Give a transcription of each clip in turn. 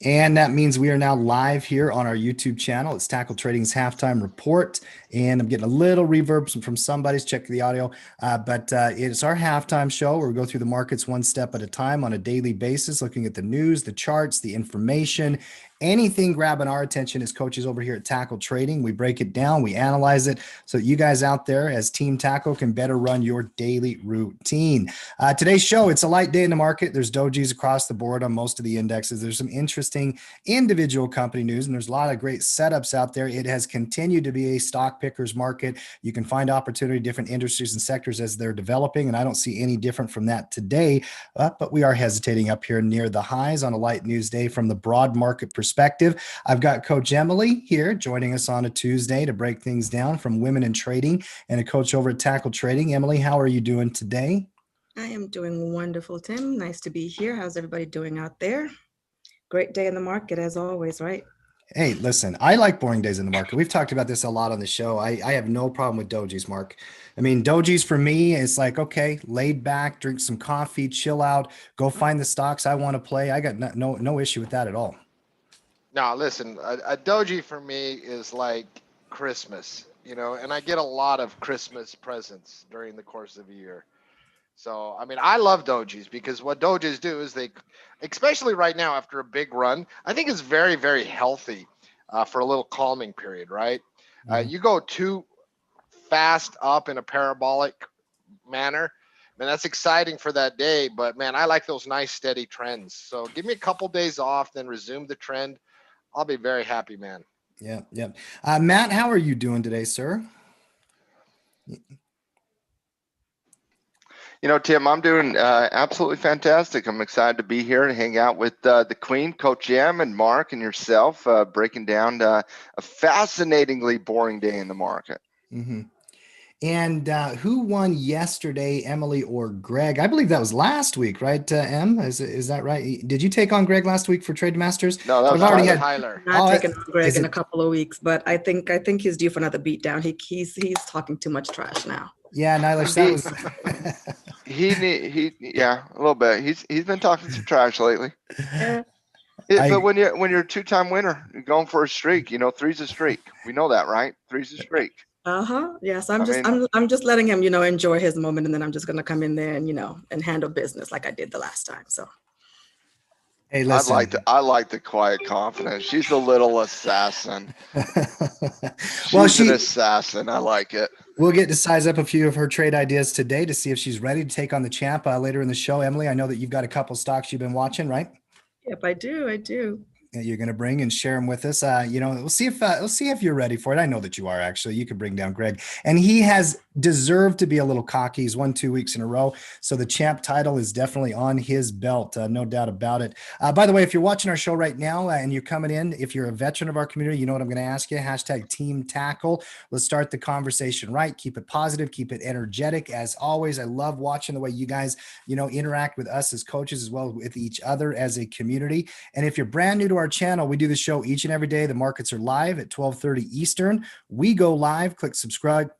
And that means we are now live here on our YouTube channel. It's Tackle Trading's halftime report. And I'm getting a little reverb from somebody's. Check the audio. But it's our halftime show where we go through the markets one step at a time on a daily basis, looking at the news, the charts, the information, anything grabbing our attention as coaches over here at Tackle Trading. We break it down, we analyze it so that you guys out there as Team Tackle can better run your daily routine. Today's show, it's a light day in the market. There's dojis across the board on most of the indexes. There's some interesting individual company news, and there's a lot of great setups out there. It has continued to be a stock picker's market. You can find opportunity in different industries and sectors as they're developing, and I don't see any different from that today. But we are hesitating up here near the highs on a light news day from the broad market perspective. I've got Coach Emily here joining us on a Tuesday to break things down from Women in Trading and a coach over at Tackle Trading. Emily, how are you doing today? I am doing wonderful, Tim. Nice to be here. How's everybody doing out there? Great day in the market as always, right? Hey, listen, I like boring days in the market. We've talked about this a lot on the show. I have no problem with dojis, Mark. I mean, dojis for me, it's like, okay, laid back, drink some coffee, chill out, go find the stocks I want to play. I got no issue with that at all. No, listen, a doji for me is like Christmas, and I get a lot of Christmas presents during the course of a year. So, I mean, I love dojis because what dojis do is especially right now after a big run, I think it's very, very healthy for a little calming period, right? You go too fast up in a parabolic manner, man, that's exciting for that day. But, man, I like those nice, steady trends. So give me a couple days off, then resume the trend. I'll be very happy, man. Yeah, yeah. Matt, how are you doing today, sir? Tim, I'm doing absolutely fantastic. I'm excited to be here and hang out with the Queen, Coach M, and Mark and yourself, breaking down a fascinatingly boring day in the market. Mm-hmm. And who won yesterday, Emily or Greg? I believe that was last week, right, Em? Is that right? Did you take on Greg last week for Trade Masters? No, that was Tyler. Not taking on Greg in a couple of weeks, but I think he's due for another beatdown. He's talking too much trash now. Yeah, Nylish, that was. Yeah, a little bit. He's been talking some trash lately. Yeah. But when you're a two-time winner, you're going for a streak. Three's a streak. We know that, right? Three's a streak. Yes, I'm just letting him, enjoy his moment, and then I'm just gonna come in there and and handle business like I did the last time. So. Hey, listen. I like the quiet confidence. She's a little assassin. She's an assassin. I like it. We'll get to size up a few of her trade ideas today to see if she's ready to take on the champ later in the show. Emily, I know that you've got a couple stocks you've been watching, right? Yep, I do. You're going to bring and share them with us. We'll see if you're ready for it. I know that you are. Actually, you can bring down Greg, and he has deserved to be a little cocky. He's won 2 weeks in a row, so the champ title is definitely on his belt, no doubt about it. By the way, if you're watching our show right now and you're coming in, if you're a veteran of our community, you know what I'm going to ask you. # Team Tackle. Let's start the conversation right. Keep it positive. Keep it energetic. As always, I love watching the way you guys, interact with us as coaches as well as with each other as a community. And if you're brand new to our channel, we do the show each and every day. The markets are live at 12:30 Eastern. We go live. Click subscribe,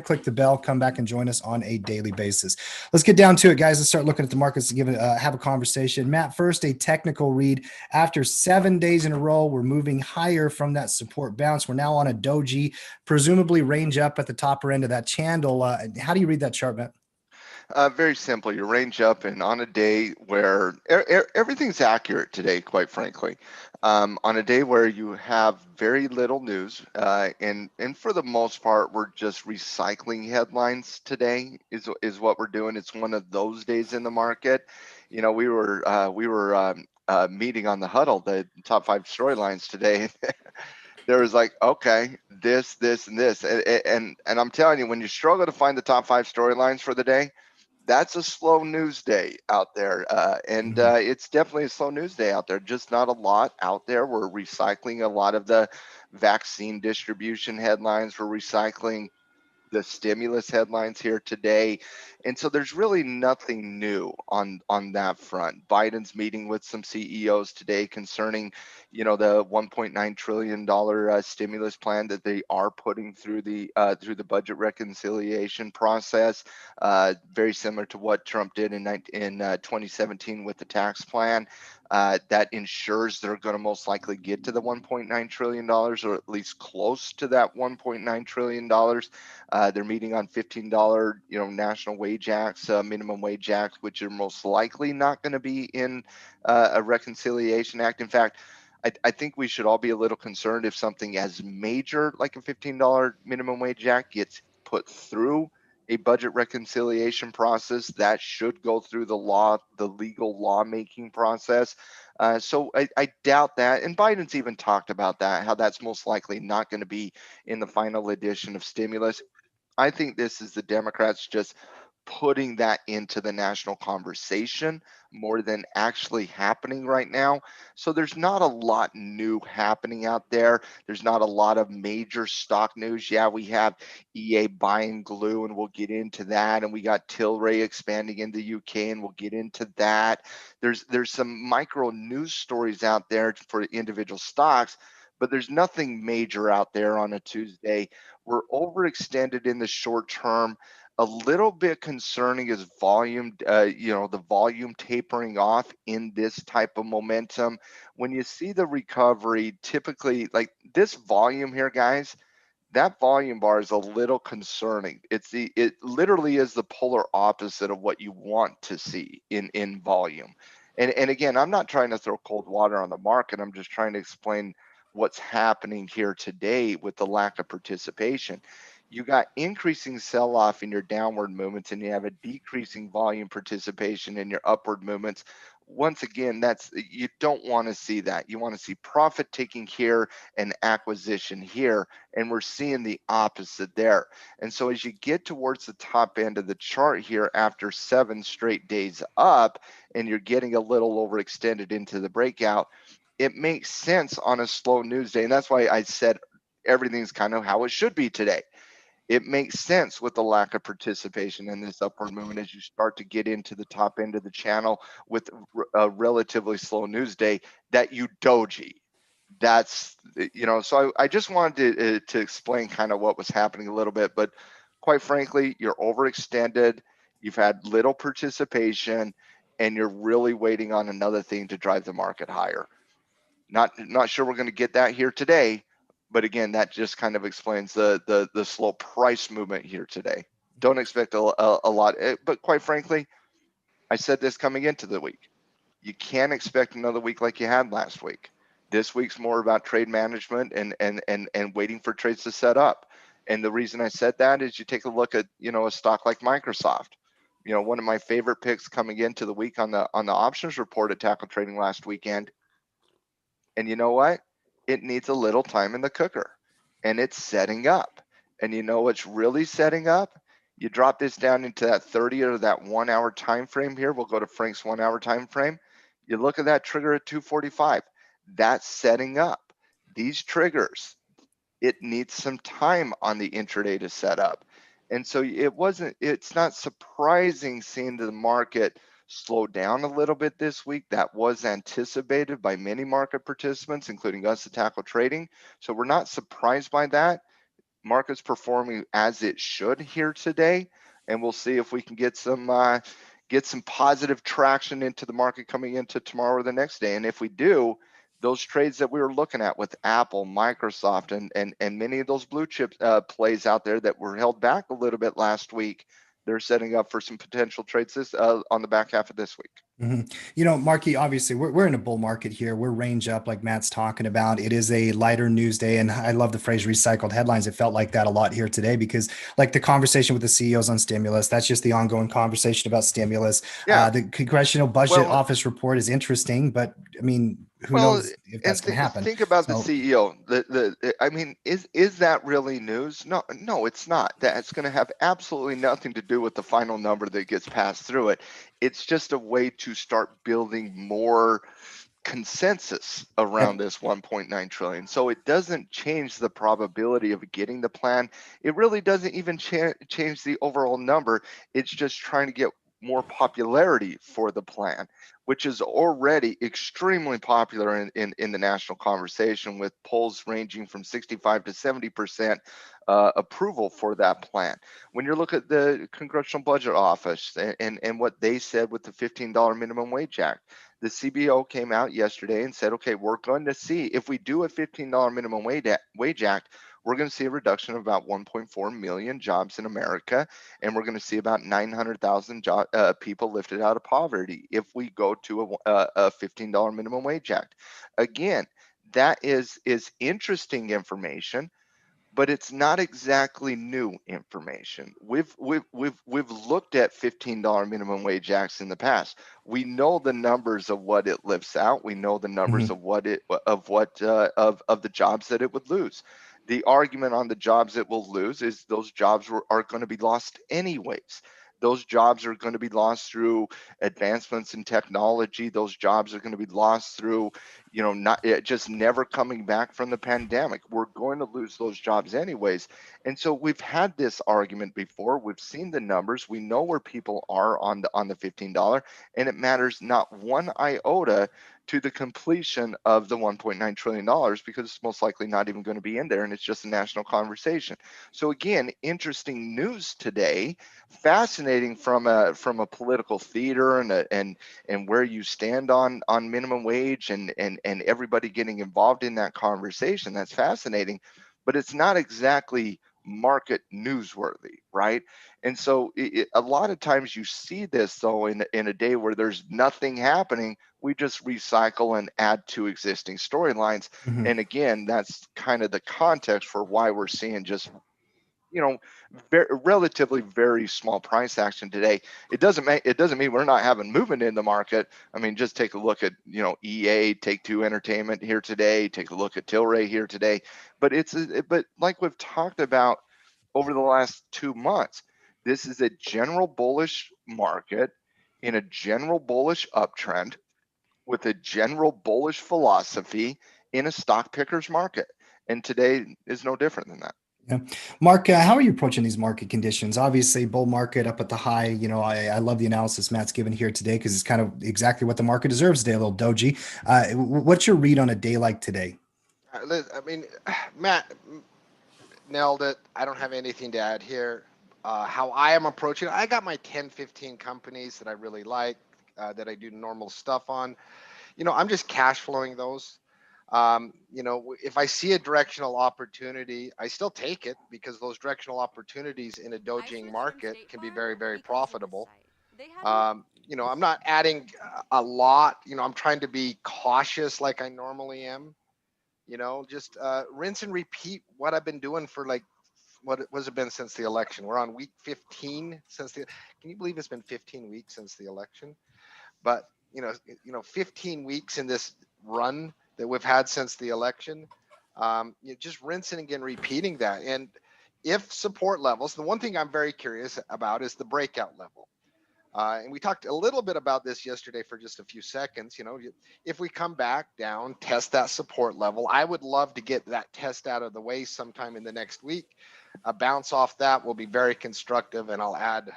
click the bell, come back and join us on a daily basis. Let's get down to it, guys. Let's start looking at the markets and have a conversation. Matt, first, a technical read. After 7 days in a row, we're moving higher from that support bounce. We're now on a doji, presumably range up at the topper end of that channel. How do you read that chart, Matt? Very simple. You range up, and on a day where everything's accurate today, quite frankly, on a day where you have very little news, and for the most part, we're just recycling headlines today is what we're doing. It's one of those days in the market. We were meeting on the huddle, the top 5 storylines today. There was like, okay, this, and this, and I'm telling you, when you struggle to find the top 5 storylines for the day, that's a slow news day out there. It's definitely a slow news day out there. Just not a lot out there. We're recycling a lot of the vaccine distribution headlines. We're recycling the stimulus headlines here today. And so there's really nothing new on that front. Biden's meeting with some CEOs today concerning, the $1.9 trillion stimulus plan that they are putting through the budget reconciliation process, very similar to what Trump did in 2017 with the tax plan. that ensures they're going to most likely get to the $1.9 trillion, or at least close to that $1.9 trillion. They're meeting on $15, national wage acts, minimum wage acts, which are most likely not going to be in a reconciliation act. In fact, I think we should all be a little concerned if something as major like a $15 minimum wage act gets put through a budget reconciliation process. That should go through the legal lawmaking process. So I doubt that. And Biden's even talked about that, how that's most likely not going to be in the final edition of stimulus. I think this is the Democrats just putting that into the national conversation more than actually happening right now. So there's not a lot new happening out there. There's not a lot of major stock news. Yeah, we have EA buying glue, and we'll get into that. And we got Tilray expanding in the UK, and we'll get into that. There's some micro news stories out there for individual stocks, but there's nothing major out there on a Tuesday. We're overextended in the short term. A little bit concerning is volume, the volume tapering off in this type of momentum. When you see the recovery, typically like this volume here, guys, that volume bar is a little concerning. It literally is the polar opposite of what you want to see in volume. And again, I'm not trying to throw cold water on the market. I'm just trying to explain what's happening here today with the lack of participation. You got increasing sell-off in your downward movements, and you have a decreasing volume participation in your upward movements. Once again, you don't want to see that. You want to see profit taking here and acquisition here, and we're seeing the opposite there. And so as you get towards the top end of the chart here after 7 straight days up, and you're getting a little overextended into the breakout, it makes sense on a slow news day. And that's why I said everything's kind of how it should be today. It makes sense with the lack of participation in this upward movement as you start to get into the top end of the channel with a relatively slow news day that you doji. That's, so I just wanted to explain kind of what was happening a little bit, but quite frankly, you're overextended, you've had little participation, and you're really waiting on another thing to drive the market higher. Not sure we're going to get that here today, but again, that just kind of explains the slow price movement here today. Don't expect a lot, but quite frankly, I said this coming into the week. You can't expect another week like you had last week. This week's more about trade management and waiting for trades to set up. And the reason I said that is you take a look at a stock like Microsoft. One of my favorite picks coming into the week on the options report at Tackle Trading last weekend. And you know what? It needs a little time in the cooker, and it's setting up. And you know what's really setting up? You drop this down into that 30 or that 1 hour time frame here. We'll go to Frank's 1 hour time frame. You look at that trigger at 245. That's setting up. These triggers, it needs some time on the intraday to set up. And so it's not surprising seeing the market slow down a little bit this week. That was anticipated by many market participants, including us at Tackle Trading. So we're not surprised by that. Market's performing as it should here today, and we'll see if we can get some positive traction into the market coming into tomorrow or the next day. And if we do, those trades that we were looking at with Apple, Microsoft, and many of those blue chip plays out there that were held back a little bit last week, they're setting up for some potential trades on the back half of this week. Mm-hmm. Marky, obviously we're in a bull market here. We're range up like Matt's talking about. It is a lighter news day. And I love the phrase recycled headlines. It felt like that a lot here today because like the conversation with the CEOs on stimulus, that's just the ongoing conversation about stimulus. Yeah. The Congressional Budget Office report is interesting, but I mean, who knows if that's going to happen. Think about the CEO. Is that really news? No, it's not. That's going to have absolutely nothing to do with the final number that gets passed through it. It's just a way to start building more consensus around this 1.9 trillion. So it doesn't change the probability of getting the plan. It really doesn't even change the overall number. It's just trying to get more popularity for the plan, which is already extremely popular in the national conversation, with polls ranging from 65 to 70% approval for that plan. When you look at the Congressional Budget Office and what they said with the $15 minimum wage act, the CBO came out yesterday and said, okay, we're going to see if we do a $15 minimum wage act, we're going to see a reduction of about 1.4 million jobs in America, and we're going to see about 900,000 people lifted out of poverty if we go to a $15 minimum wage act. Again, that is interesting information, but it's not exactly new information. We've looked at $15 minimum wage acts in the past. We know the numbers of what it lifts out. We know the numbers of the jobs that it would lose. The argument on the jobs it will lose is those jobs are going to be lost anyways. Those jobs are going to be lost through advancements in technology. Those jobs are going to be lost through, not just never coming back from the pandemic. We're going to lose those jobs anyways. And so we've had this argument before. We've seen the numbers. We know where people are on the $15, and it matters not one iota to the completion of the $1.9 trillion, because it's most likely not even going to be in there, and it's just a national conversation. So again, interesting news today, fascinating from a political theater and where you stand on minimum wage and everybody getting involved in that conversation. That's fascinating, but it's not exactly market newsworthy, right? And so a lot of times you see this though in a day where there's nothing happening, we just recycle and add to existing storylines. And again, that's kind of the context for why we're seeing just relatively very small price action today. It doesn't mean we're not having movement in the market. I mean, just take a look at EA, Take-Two Entertainment here today. Take a look at Tilray here today. But but like we've talked about over the last 2 months, this is a general bullish market in a general bullish uptrend with a general bullish philosophy in a stock picker's market. And today is no different than that. Yeah. Mark, how are you approaching these market conditions? Obviously, bull market up at the high. I love the analysis Matt's given here today because it's kind of exactly what the market deserves today, a little doji. What's your read on a day like today? I mean, Matt nailed it. I don't have anything to add here. How I am approaching it, I got my 10, 15 companies that I really like, that I do normal stuff on. I'm just cash flowing those. If I see a directional opportunity, I still take it, because those directional opportunities in a dojing market can be very, very profitable. I'm not adding a lot. I'm trying to be cautious like I normally am. Just rinse and repeat what I've been doing for what has it been since the election? We're on week 15 can you believe it's been 15 weeks since the election? But 15 weeks in this run that we've had since the election, just rinsing again, repeating that. And if support levels, the one thing I'm very curious about is the breakout level. And we talked a little bit about this yesterday for just a few seconds. If we come back down, test that support level, I would love to get that test out of the way sometime in the next week. A bounce off that will be very constructive, and I'll add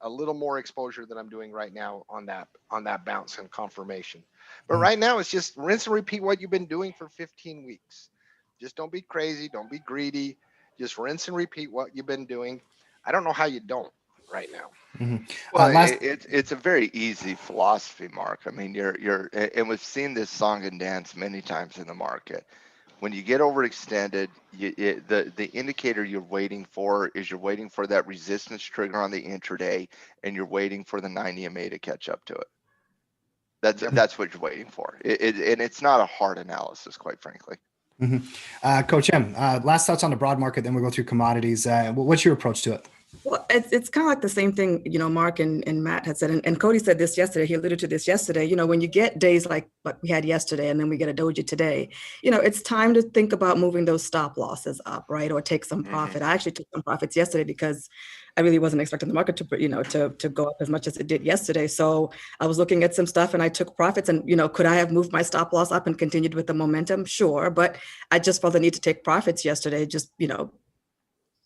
a little more exposure than I'm doing right now on that bounce and confirmation. But right now it's just rinse and repeat what you've been doing for 15 weeks. Just don't be crazy, don't be greedy. Just rinse and repeat what you've been doing. I don't know how you don't right now. Well, it's a very easy philosophy, Mark. I mean, and we've seen this song and dance many times in the market. When you get overextended, the indicator you're waiting for is you're waiting for that resistance trigger on the intraday, and you're waiting for the 9 EMA to catch up to it. That's what you're waiting for. And it's not a hard analysis, quite frankly. Coach M, last thoughts on the broad market, then we'll go through commodities. What's your approach to it? Well, it's kind of like the same thing, Mark and Matt had said, and Cody said this yesterday. He alluded to this yesterday. When you get days like what we had yesterday, and then we get a doji today, it's time to think about moving those stop losses up, right? Or take some profit. I actually took some profits yesterday because I really wasn't expecting the market to go up as much as it did yesterday. So I was looking at some stuff and I took profits, and, could I have moved my stop loss up and continued with the momentum? Sure. But I just felt the need to take profits yesterday, just,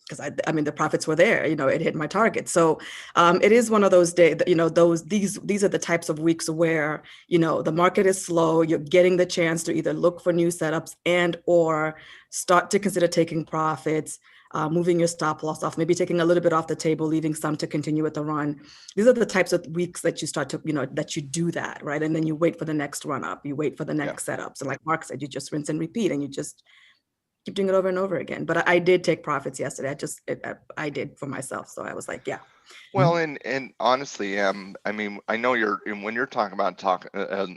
because I mean, the profits were there, you know, it hit my target. So it is one of those days that, you know, these are the types of weeks where, you know, the market is slow. You're getting the chance to either look for new setups and or start to consider taking profits, moving your stop loss off, maybe taking a little bit off the table, leaving some to continue with the run. These are the types of weeks that you start to, you know, that you do that, right? And then you wait for the next run up, you wait for the next setup. So like Mark said, you just rinse and repeat, and you just keep doing it over and over again. But I did take profits yesterday. I did for myself. So I was like, yeah. Well, and honestly, I mean, I know when you're talking about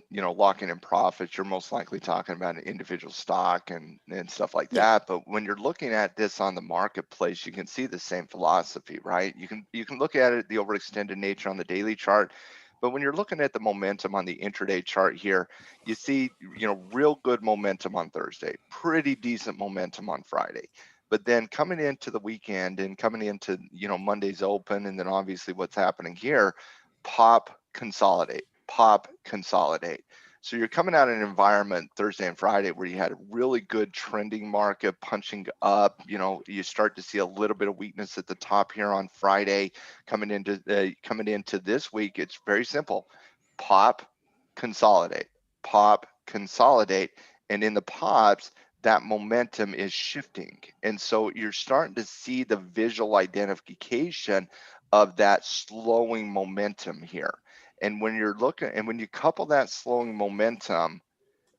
you know, locking in profits, you're most likely talking about an individual stock and stuff like that. But when you're looking at this on the marketplace, you can see the same philosophy, right? You can look at it, the overextended nature on the daily chart. But when you're looking at the momentum on the intraday chart here, you see, you know, real good momentum on Thursday, pretty decent momentum on Friday. But then coming into the weekend and coming into, you know, Monday's open, and then obviously what's happening here, pop, consolidate, pop, consolidate. So you're coming out of an environment Thursday and Friday where you had a really good trending market punching up. You know, you start to see a little bit of weakness at the top here on Friday. Coming into this week, it's very simple: pop, consolidate, pop, consolidate, and in the pops, that momentum is shifting. And so you're starting to see the visual identification of that slowing momentum here. And when you're looking, and when you couple that slowing momentum,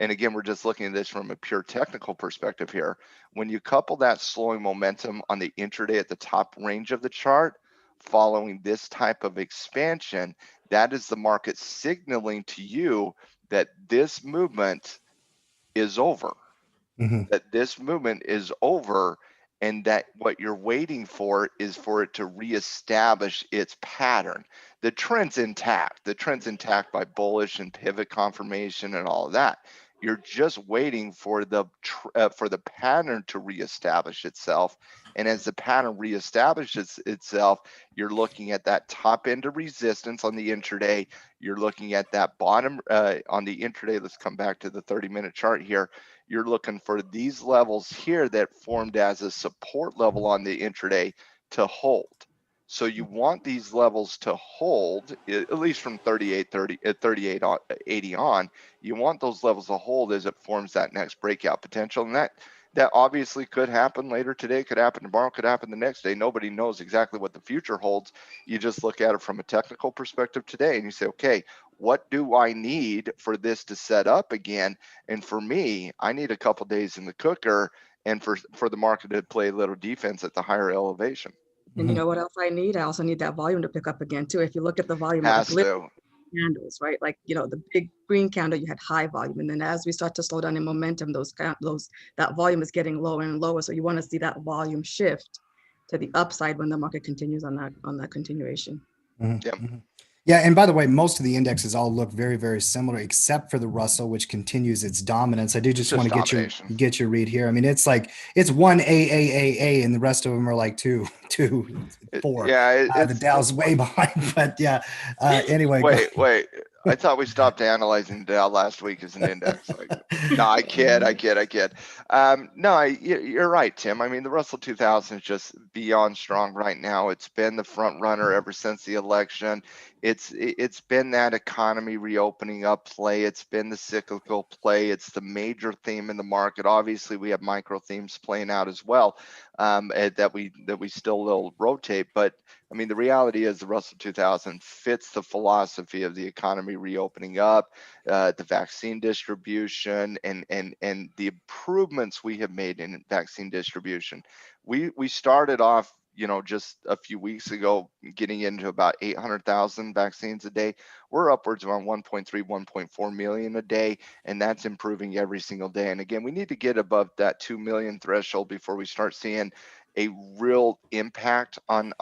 and again, we're just looking at this from a pure technical perspective here, when you couple that slowing momentum on the intraday at the top range of the chart, following this type of expansion, that is the market signaling to you that this movement is over. That this movement is over, and that what you're waiting for is for it to reestablish its pattern. The trend's intact. The trend's intact by bullish and pivot confirmation and all of that. You're just waiting for the pattern to reestablish itself. And as the pattern reestablishes itself, you're looking at that top end of resistance on the intraday. You're looking at that bottom on the intraday. Let's come back to the 30-minute chart here. You're looking for these levels here that formed as a support level on the intraday to hold. So you want these levels to hold, at least from 38.80 on. You want those levels to hold as it forms that next breakout potential. And that obviously could happen later today, could happen tomorrow, could happen the next day. Nobody knows exactly what the future holds. You just look at it from a technical perspective today and you say, okay, what do I need for this to set up again? And for me, I need a couple days in the cooker, and for the market to play a little defense at the higher elevation. And you know what else I need? I also need that volume to pick up again too. If you look at the volume of the candles, right? Like, you know, the big green candle, you had high volume. And then as we start to slow down in momentum, that volume is getting lower and lower. So you want to see that volume shift to the upside when the market continues on that continuation. Yeah, and by the way, most of the indexes all look very, very similar, except for the Russell, which continues its dominance. I do just want to get your read here. I mean, it's like it's one A, and the rest of them are like two, 4. Yeah, the Dow's way behind, but yeah. Anyway, wait. I thought we stopped analyzing Dow last week as an index. No, I kid. No, you're right, Tim. I mean, the Russell 2000 is just beyond strong right now. It's been the front runner ever since the election. It's been that economy reopening up play. It's been the cyclical play. It's the major theme in the market. Obviously, we have micro themes playing out as well that we still will rotate. But I mean, the reality is the Russell 2000 fits the philosophy of the economy reopening up, the vaccine distribution, and the improvements we have made in vaccine distribution. We started off, you know, just a few weeks ago, getting into about 800,000 vaccines a day. We're upwards around 1.3, 1.4 million a day, and that's improving every single day. And again, we need to get above that 2 million threshold before we start seeing a real impact on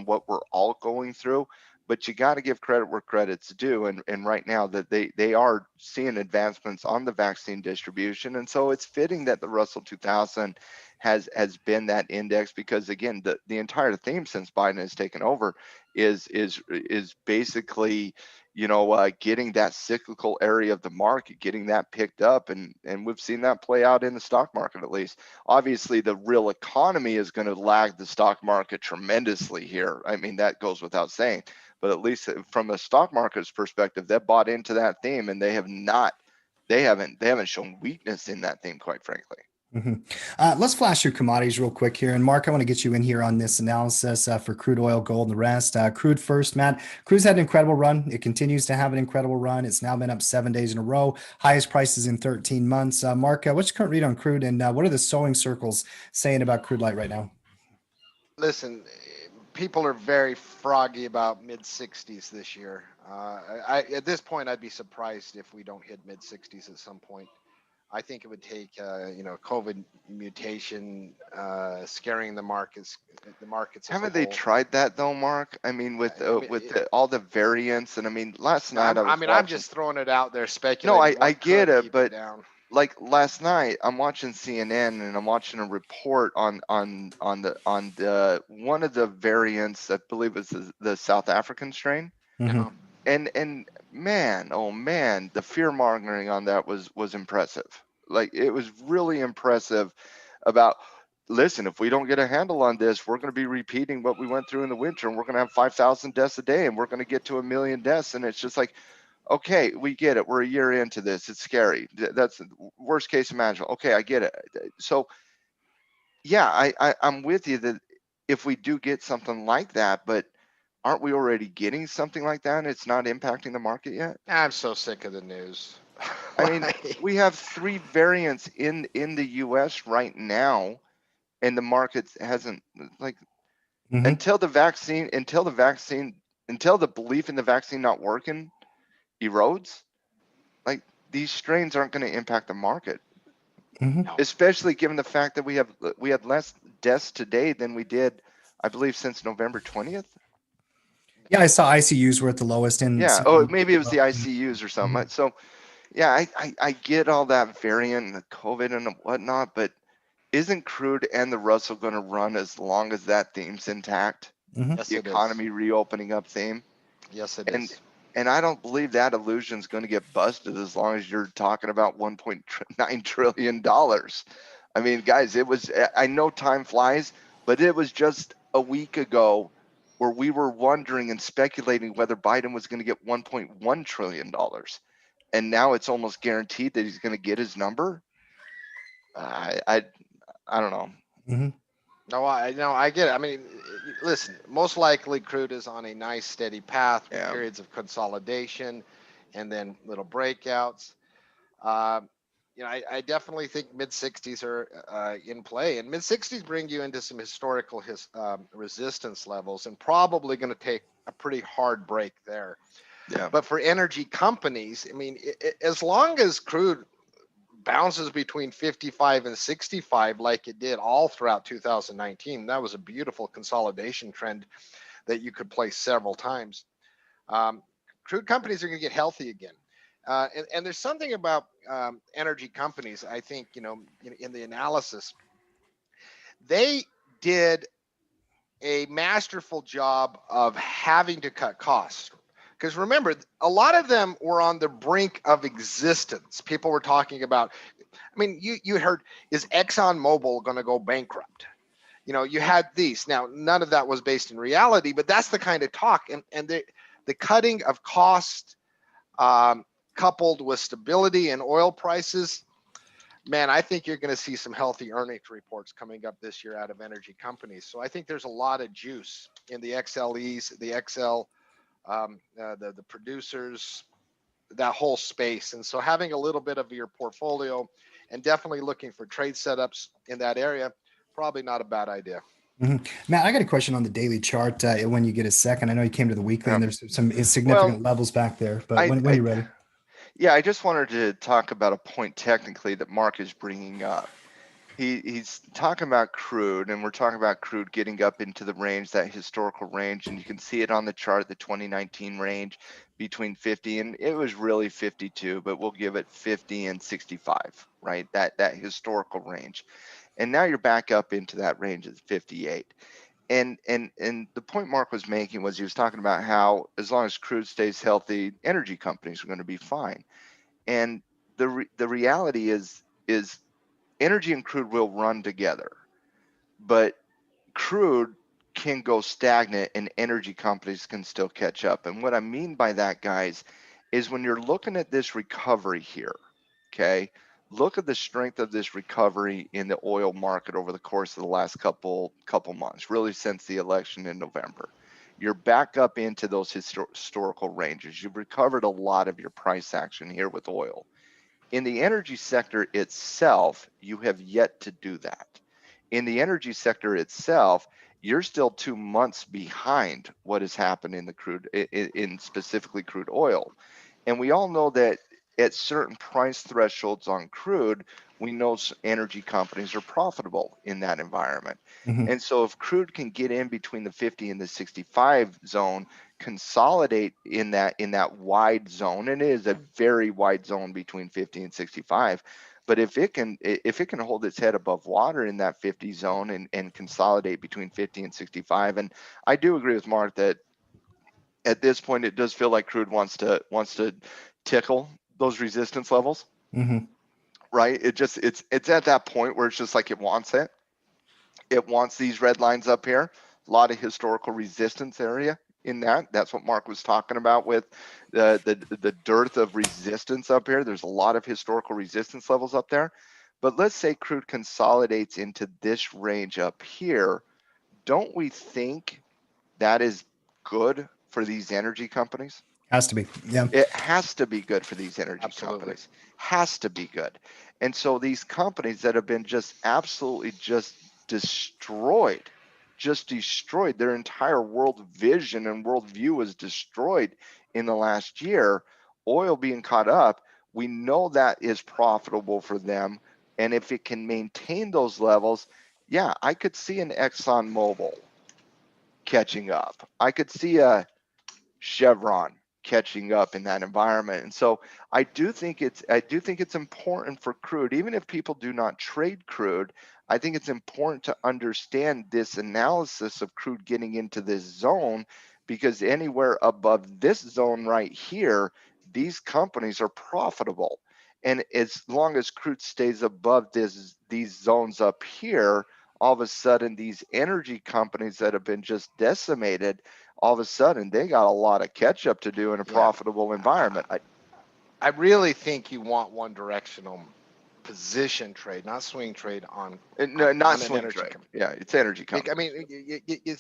what we're all going through. But you got to give credit where credit's due, and right now that they are seeing advancements on the vaccine distribution, and so it's fitting that the Russell 2000 has been that index, because again, the entire theme since Biden has taken over is basically getting that cyclical area of the market, getting that picked up, and we've seen that play out in the stock market at least. Obviously, the real economy is going to lag the stock market tremendously here. I mean, that goes without saying. But at least from the stock market's perspective, they bought into that theme, and they haven't shown weakness in that theme, quite frankly. Let's flash through commodities real quick here. And Mark, I want to get you in here on this analysis for crude oil, gold, and the rest. Crude first, Matt. Crude's had an incredible run. It continues to have an incredible run. It's now been up 7 days in a row, highest prices in 13 months. Mark, what's your current read on crude, and what are the sewing circles saying about crude light right now? Listen, people are very froggy about mid 60s this year. At this point, I'd be surprised if we don't hit mid 60s at some point. I think it would take, COVID mutation scaring the markets. Haven't they tried that though, Mark? I mean, with all the variants, and I mean, last night I'm just throwing it out there, speculating. No, I get it, but like last night, I'm watching CNN and I'm watching a report on the one of the variants. I believe it's the South African strain. Mm-hmm. And man, oh man, the fear mongering on that was impressive. Like, it was really impressive about, listen, if we don't get a handle on this, we're going to be repeating what we went through in the winter, and we're going to have 5,000 deaths a day, and we're going to get to 1 million deaths. And it's just like, okay, we get it. We're a year into this. It's scary. That's the worst case imaginable. Okay, I get it. So yeah, I'm with you that if we do get something like that, but aren't we already getting something like that and it's not impacting the market yet? I'm so sick of the news. I mean, we have 3 variants in the US right now, and the market hasn't, like, until the belief in the vaccine not working erodes, like, these strains aren't going to impact the market. Especially given the fact that we had less deaths today than we did, I believe, since November 20th. Yeah, I saw ICUs were at the lowest. Maybe it was the ICUs or something. So yeah, I get all that variant and the COVID and whatnot, but isn't crude and the Russell going to run as long as that theme's intact? Yes, The economy reopening up theme. Yes, it is. And I don't believe that illusion is going to get busted as long as you're talking about $1.9 trillion. I mean, guys, I know time flies, but it was just a week ago where we were wondering and speculating whether Biden was going to get $1.1 trillion. And now it's almost guaranteed that he's going to get his number. I don't know. No, I get it. I mean, listen, most likely crude is on a nice steady path with periods of consolidation and then little breakouts. I definitely think mid 60s are in play, and mid 60s bring you into some historical resistance levels, and probably going to take a pretty hard break there. Yeah. But for energy companies, I mean, as long as crude bounces between 55 and 65 like it did all throughout 2019, that was a beautiful consolidation trend that you could play several times. Crude companies are going to get healthy again. And there's something about energy companies, I think, in the analysis, they did a masterful job of having to cut costs. Because remember, a lot of them were on the brink of existence. People were talking about, I mean, you heard, is ExxonMobil going to go bankrupt? You had these. Now, none of that was based in reality, but that's the kind of talk. And the cutting of cost coupled with stability in oil prices, man, I think you're going to see some healthy earnings reports coming up this year out of energy companies. So I think there's a lot of juice in the XLEs, the XL, the producers, that whole space. And so having a little bit of your portfolio and definitely looking for trade setups in that area, probably not a bad idea. Matt, I got a question on the daily chart when you get a second. I know you came to the weekly and there's some significant levels back there, but when you're ready. Yeah, I just wanted to talk about a point technically that Mark is bringing up. He's talking about crude, and we're talking about crude getting up into the range, that historical range, and you can see it on the chart, the 2019 range between 50 and it was really 52, but we'll give it 50 and 65, right? That historical range. And now you're back up into that range of 58. And the point Mark was making was he was talking about how as long as crude stays healthy, energy companies are going to be fine. And the reality is energy and crude will run together, but crude can go stagnant and energy companies can still catch up. And what I mean by that, guys, is when you're looking at this recovery here, okay, look at the strength of this recovery in the oil market over the course of the last couple months, really since the election in November. You're back up into those historical ranges. You've recovered a lot of your price action here with oil. In the energy sector itself, you have yet to do that. In the energy sector itself, you're still 2 months behind what has happened in the crude, in specifically crude oil. And we all know that at certain price thresholds on crude, we know energy companies are profitable in that environment. Mhm. And so if crude can get in between the 50 and the 65 zone, consolidate in that wide zone, and it is a very wide zone between 50 and 65. But if it can hold its head above water in that 50 zone and consolidate between 50 and 65, and I do agree with Mark that at this point it does feel like crude wants to tickle those resistance levels, Mhm. right? It's at that point where it's just like it wants it. It wants these red lines up here, a lot of historical resistance area in that. That's what Mark was talking about with the dearth of resistance up here. There's a lot of historical resistance levels up there. But let's say crude consolidates into this range up here. Don't we think that is good for these energy companies? Has to be. Yeah. It has to be good for these energy Absolutely. companies. Has to be good. And so these companies that have been just absolutely destroyed, their entire world vision and worldview was destroyed in the last year. Oil being caught up, we know that is profitable for them. And if it can maintain those levels, yeah, I could see an Exxon Mobil catching up. I could see a Chevron catching up in that environment. And so I do think it's important for crude, even if people do not trade crude. I think it's important to understand this analysis of crude getting into this zone, because anywhere above this zone right here, these companies are profitable. And as long as crude stays above these zones up here, all of a sudden these energy companies that have been just decimated, all of a sudden they got a lot of catch up to do in a profitable environment. I really think you want one directional position trade, not swing trade on Not on an swing energy trade. company. Yeah, it's energy I companies. mean,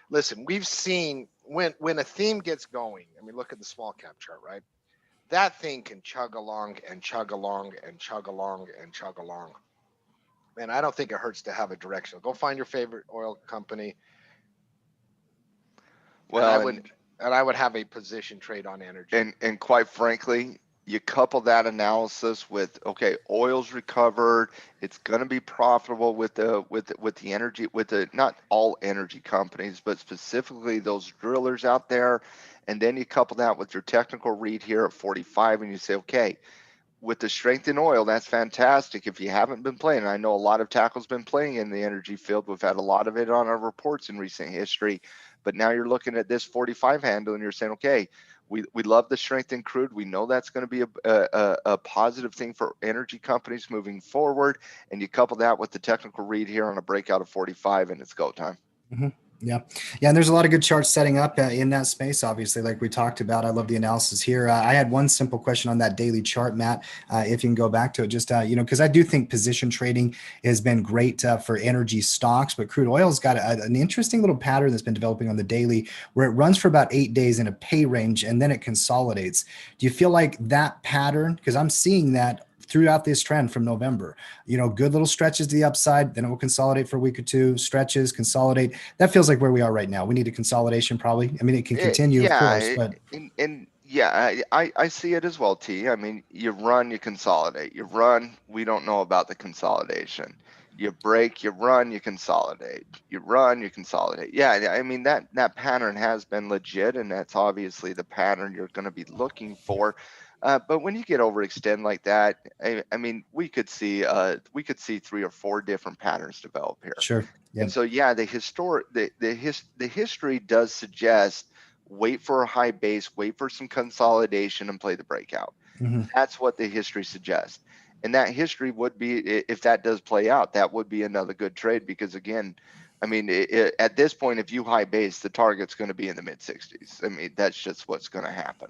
listen, we've seen when a theme gets going. I mean, look at the small cap chart, right? That thing can chug along and chug along and chug along and chug along. And I don't think it hurts to have a directional. Go find your favorite oil company. Well, and I would have a position trade on energy. And quite frankly, you couple that analysis with, okay, oil's recovered, it's going to be profitable with the energy, with the, not all energy companies, but specifically those drillers out there. And then you couple that with your technical read here at 45, and you say, okay, with the strength in oil, that's fantastic. If you haven't been playing, I know a lot of tackle's been playing in the energy field. We've had a lot of it on our reports in recent history, but now you're looking at this 45 handle and you're saying, okay, we love the strength in crude. We know that's going to be a positive thing for energy companies moving forward. And you couple that with the technical read here on a breakout of 45, and it's go time. Mm-hmm. Yeah. And there's a lot of good charts setting up in that space, obviously, like we talked about. I love the analysis here. I had one simple question on that daily chart, Matt, if you can go back to it, just, because I do think position trading has been great for energy stocks, but crude oil has got an interesting little pattern that's been developing on the daily where it runs for about 8 days in a pay range and then it consolidates. Do you feel like that pattern, because I'm seeing that throughout this trend from November, good little stretches to the upside, then it will consolidate for a week or two, stretches, consolidate. That feels like where we are right now. We need a consolidation probably. I mean, it can continue, of course, but. And yeah, I see it as well, T. I mean, you run, you consolidate. You run, we don't know about the consolidation. You break, you run, you consolidate. You run, you consolidate. Yeah, I mean, that pattern has been legit, and that's obviously the pattern you're going to be looking for. But when you get overextend like that, I mean, we could see 3 or 4 different patterns develop here. Sure. Yep. And so, yeah, the history does suggest wait for a high base, wait for some consolidation, and play the breakout. Mm-hmm. That's what the history suggests. And that history would be, if that does play out, that would be another good trade, because again, I mean, at this point, if you high base, the target's going to be in the mid 60s. I mean, that's just what's going to happen.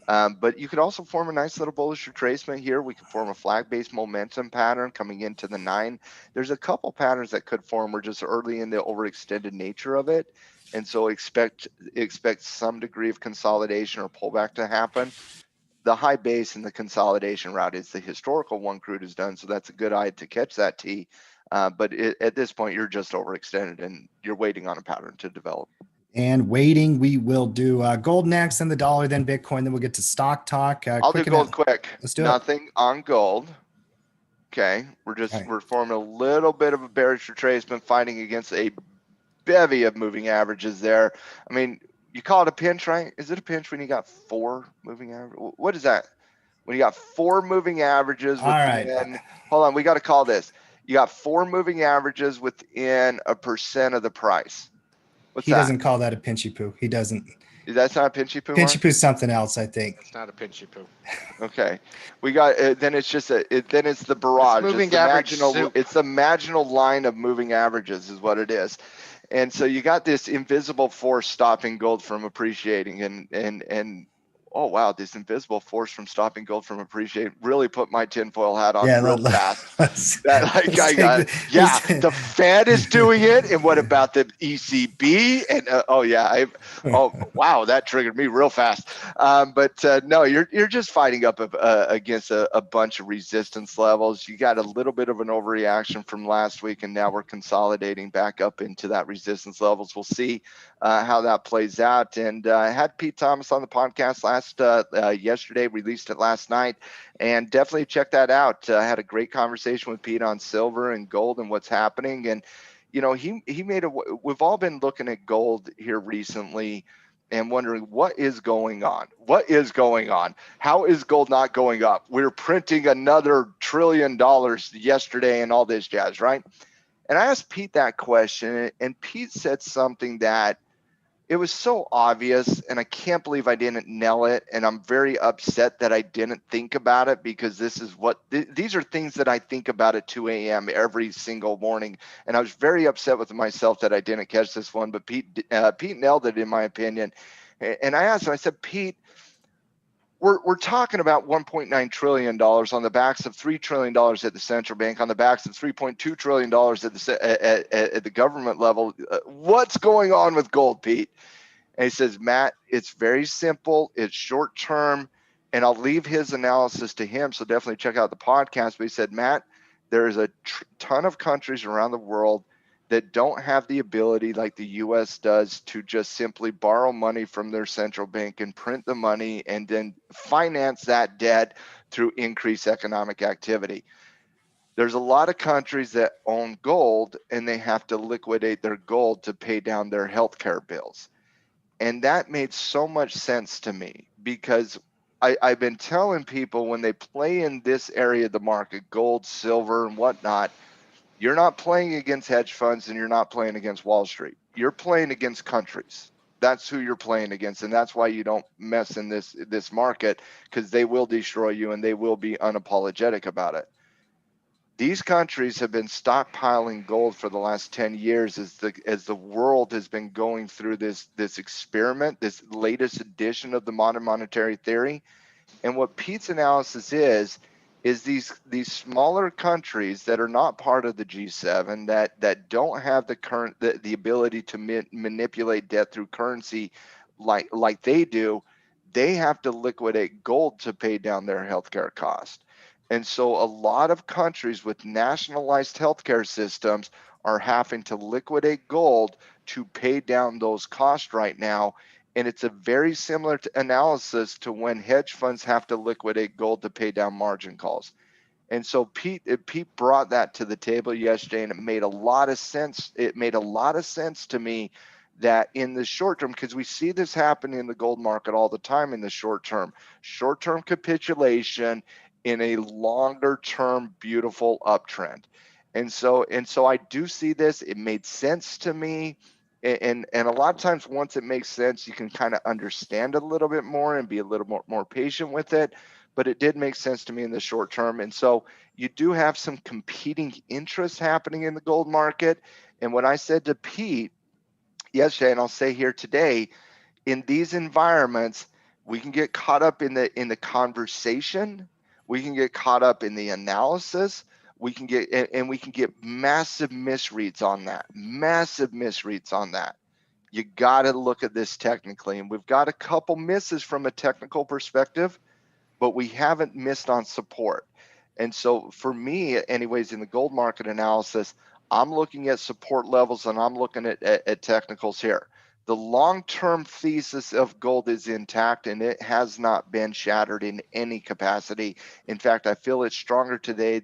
But you could also form a nice little bullish retracement here. We could form a flag-based momentum pattern coming into the 9. There's a couple patterns that could form. We're just early in the overextended nature of it. And so expect some degree of consolidation or pullback to happen. The high base and the consolidation route is the historical one crude has done. So that's a good eye to catch that T. But at this point, you're just overextended and you're waiting on a pattern to develop. And waiting, we will do gold next, then the dollar, then Bitcoin, then we'll get to stock talk. I'll do gold quick. Let's do Nothing on gold. Okay, we're forming a little bit of a bearish retracement, fighting against a bevy of moving averages there. I mean, you call it a pinch, right? Is it a pinch when you got 4 moving averages? What is that? When you got 4 moving averages within, hold on, we got to call this. You got 4 moving averages within 1% of the price. What's he that? Doesn't call that a pinchy poo. He doesn't. That's not a pinchy poo. Pinchy poo is something else, I think. It's not a pinchy poo. Okay, we got then it's just then it's the barrage. It's moving average soup. It's the marginal line of moving averages is what it is. And so you got this invisible force stopping gold from appreciating, and oh wow, this invisible force from stopping gold from appreciating really put my tinfoil hat on real fast. The Fed is doing it, and what about the ECB? And oh wow, that triggered me real fast. No, you're just fighting up against a bunch of resistance levels. You got a little bit of an overreaction from last week, and now we're consolidating back up into that resistance levels. We'll see how that plays out. And I had Pete Thomas on the podcast yesterday, released it last night, and definitely check that out. I had a great conversation with Pete on silver and gold and what's happening. And you know, he we've all been looking at gold here recently and wondering what is going on. How is gold not going up? We're printing another $1 trillion yesterday and all this jazz, right? And I asked Pete that question, and Pete said something that it was so obvious, and I can't believe I didn't nail it. And I'm very upset that I didn't think about it, because these are things that I think about at 2 a.m. every single morning. And I was very upset with myself that I didn't catch this one, but Pete nailed it in my opinion. And I asked him, I said, Pete, we're talking about $1.9 trillion on the backs of $3 trillion at the central bank, on the backs of $3.2 trillion at the government level. What's going on with gold, Pete? And he says, Matt, it's very simple. It's short term. And I'll leave his analysis to him. So definitely check out the podcast. But he said, Matt, there is a ton of countries around the world that don't have the ability like the U.S. does to just simply borrow money from their central bank and print the money and then finance that debt through increased economic activity. There's a lot of countries that own gold, and they have to liquidate their gold to pay down their healthcare bills. And that made so much sense to me, because I've been telling people when they play in this area of the market, gold, silver, and whatnot, you're not playing against hedge funds, and you're not playing against Wall Street. You're playing against countries. That's who you're playing against. And that's why you don't mess in this market, because they will destroy you, and they will be unapologetic about it. These countries have been stockpiling gold for the last 10 years as the world has been going through this experiment, this latest edition of the modern monetary theory. And what Pete's analysis is these smaller countries that are not part of the G7, that don't have the ability to manipulate debt through currency like they do, they have to liquidate gold to pay down their healthcare cost. And so a lot of countries with nationalized healthcare systems are having to liquidate gold to pay down those costs right now. And it's a very similar analysis to when hedge funds have to liquidate gold to pay down margin calls. And so Pete brought that to the table yesterday, and it made a lot of sense. It made a lot of sense to me that in the short term, because we see this happen in the gold market all the time in the short-term capitulation in a longer-term beautiful uptrend. And so I do see this. It made sense to me. And a lot of times once it makes sense, you can kind of understand it a little bit more and be a little more patient with it. But it did make sense to me in the short term. And so you do have some competing interests happening in the gold market. And what I said to Pete yesterday, and I'll say here today, in these environments, we can get caught up in the conversation, we can get caught up in the analysis, we can get massive misreads on that. You got to look at this technically, and we've got a couple misses from a technical perspective, but we haven't missed on support. And so for me, anyways, in the gold market analysis, I'm looking at support levels and I'm looking at technicals here. The long-term thesis of gold is intact and it has not been shattered in any capacity. In fact, I feel it's stronger today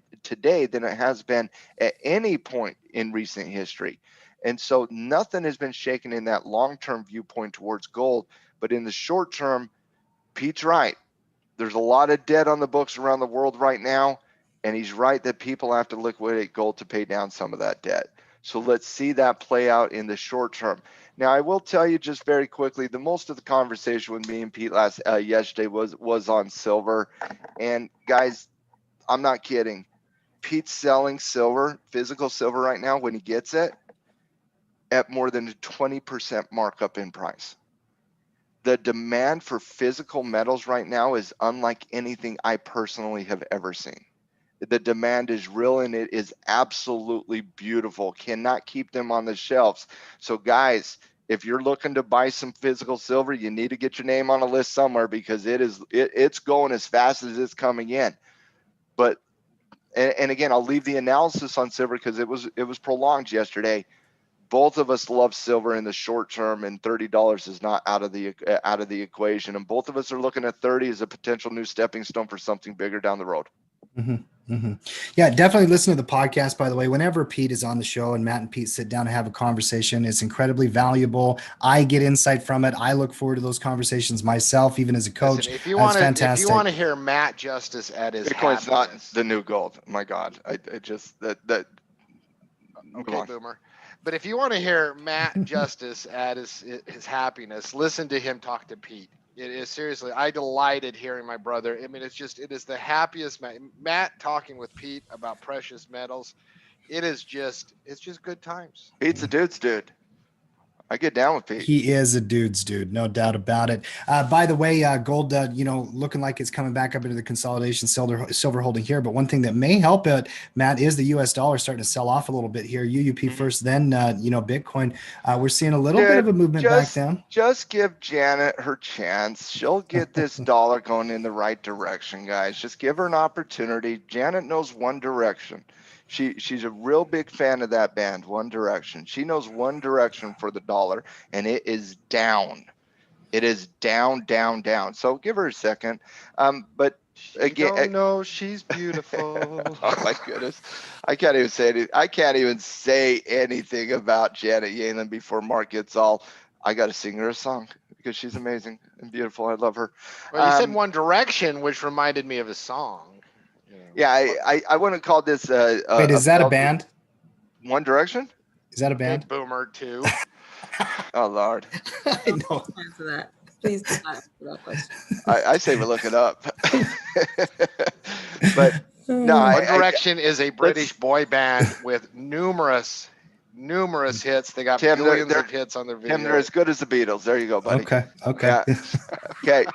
than it has been at any point in recent history. And so nothing has been shaken in that long-term viewpoint towards gold. But in the short term, Pete's right. There's a lot of debt on the books around the world right now, and he's right that people have to liquidate gold to pay down some of that debt. So let's see that play out in the short term. Now, I will tell you just very quickly, the most of the conversation with me and Pete yesterday was on silver. And guys, I'm not kidding. Pete's selling silver, physical silver right now when he gets it at more than a 20% markup in price. The demand for physical metals right now is unlike anything I personally have ever seen. The demand is real and it is absolutely beautiful. Cannot keep them on the shelves. So guys, if you're looking to buy some physical silver, you need to get your name on a list somewhere because it's going as fast as it's coming in. But and again, I'll leave the analysis on silver because it was prolonged yesterday. Both of us love silver in the short term, and $30 is not out of the equation. And both of us are looking at 30 as a potential new stepping stone for something bigger down the road. Mm-hmm, mm-hmm. Yeah, definitely listen to the podcast, by the way. Whenever Pete is on the show and Matt and Pete sit down and have a conversation, it's incredibly valuable. I get insight from it. I look forward to those conversations myself, even as a coach. Listen, if you want to hear Matt Justice at his Bitcoin's not the new gold. My God, I just that. Okay, Boomer. But if you want to hear Matt Justice at his happiness, listen to him talk to Pete. It is seriously, I delighted hearing my brother. I mean, it is the happiest Matt talking with Pete about precious metals. It's just good times. Pete's a dude's dude. I get down with Pete. He is a dude's dude, no doubt about it. By the way, gold, looking like it's coming back up into the consolidation silver holding here. But one thing that may help it, Matt, is the U.S. dollar starting to sell off a little bit here. UUP first, then Bitcoin. We're seeing a little bit of a movement back down. Just give Janet her chance. She'll get this dollar going in the right direction, guys. Just give her an opportunity. Janet knows one direction. She's a real big fan of that band, One Direction. She knows one direction for the dollar, and it is down. It is down, down, down. So give her a second. But again, don't know she's beautiful. Oh my goodness, I can't even say anything about Janet Yellen before Mark gets all. I got to sing her a song because she's amazing and beautiful. I love her. Well, you said One Direction, which reminded me of a song. Yeah, I wouldn't call this wait, is that a band? One Direction? Is that a band? Hey, Boomer too. Oh Lord. I know. Answer that. Please do not answer that question. I say we look it up. But no, One Direction is a British boy band with numerous hits. They got billions of hits on their video. Tim, they're as good as the Beatles. There you go, buddy. Okay. Yeah. Okay.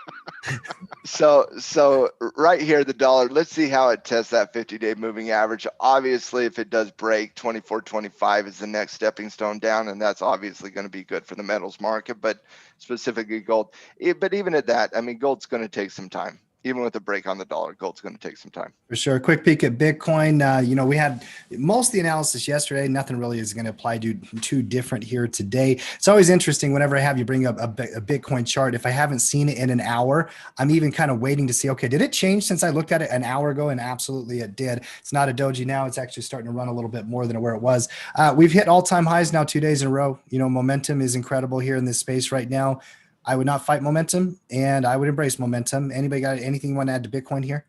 So right here, the dollar, let's see how it tests that 50-day moving average. Obviously, if it does break, 24.25 is the next stepping stone down, and that's obviously going to be good for the metals market, but specifically gold. But even at that, I mean, gold's going to take some time. even with the break on the dollar, gold's going to take some time. For sure. Quick peek at Bitcoin. We had most of the analysis yesterday. Nothing really is going to apply to too different here today. It's always interesting whenever I have you bring up a Bitcoin chart. If I haven't seen it in an hour, I'm even kind of waiting to see, okay, did it change since I looked at it an hour ago? And absolutely it did. It's not a doji now. It's actually starting to run a little bit more than where it was. We've hit all-time highs now 2 days in a row. Momentum is incredible here in this space right now. I would not fight momentum, and I would embrace momentum. Anybody got anything you want to add to Bitcoin here?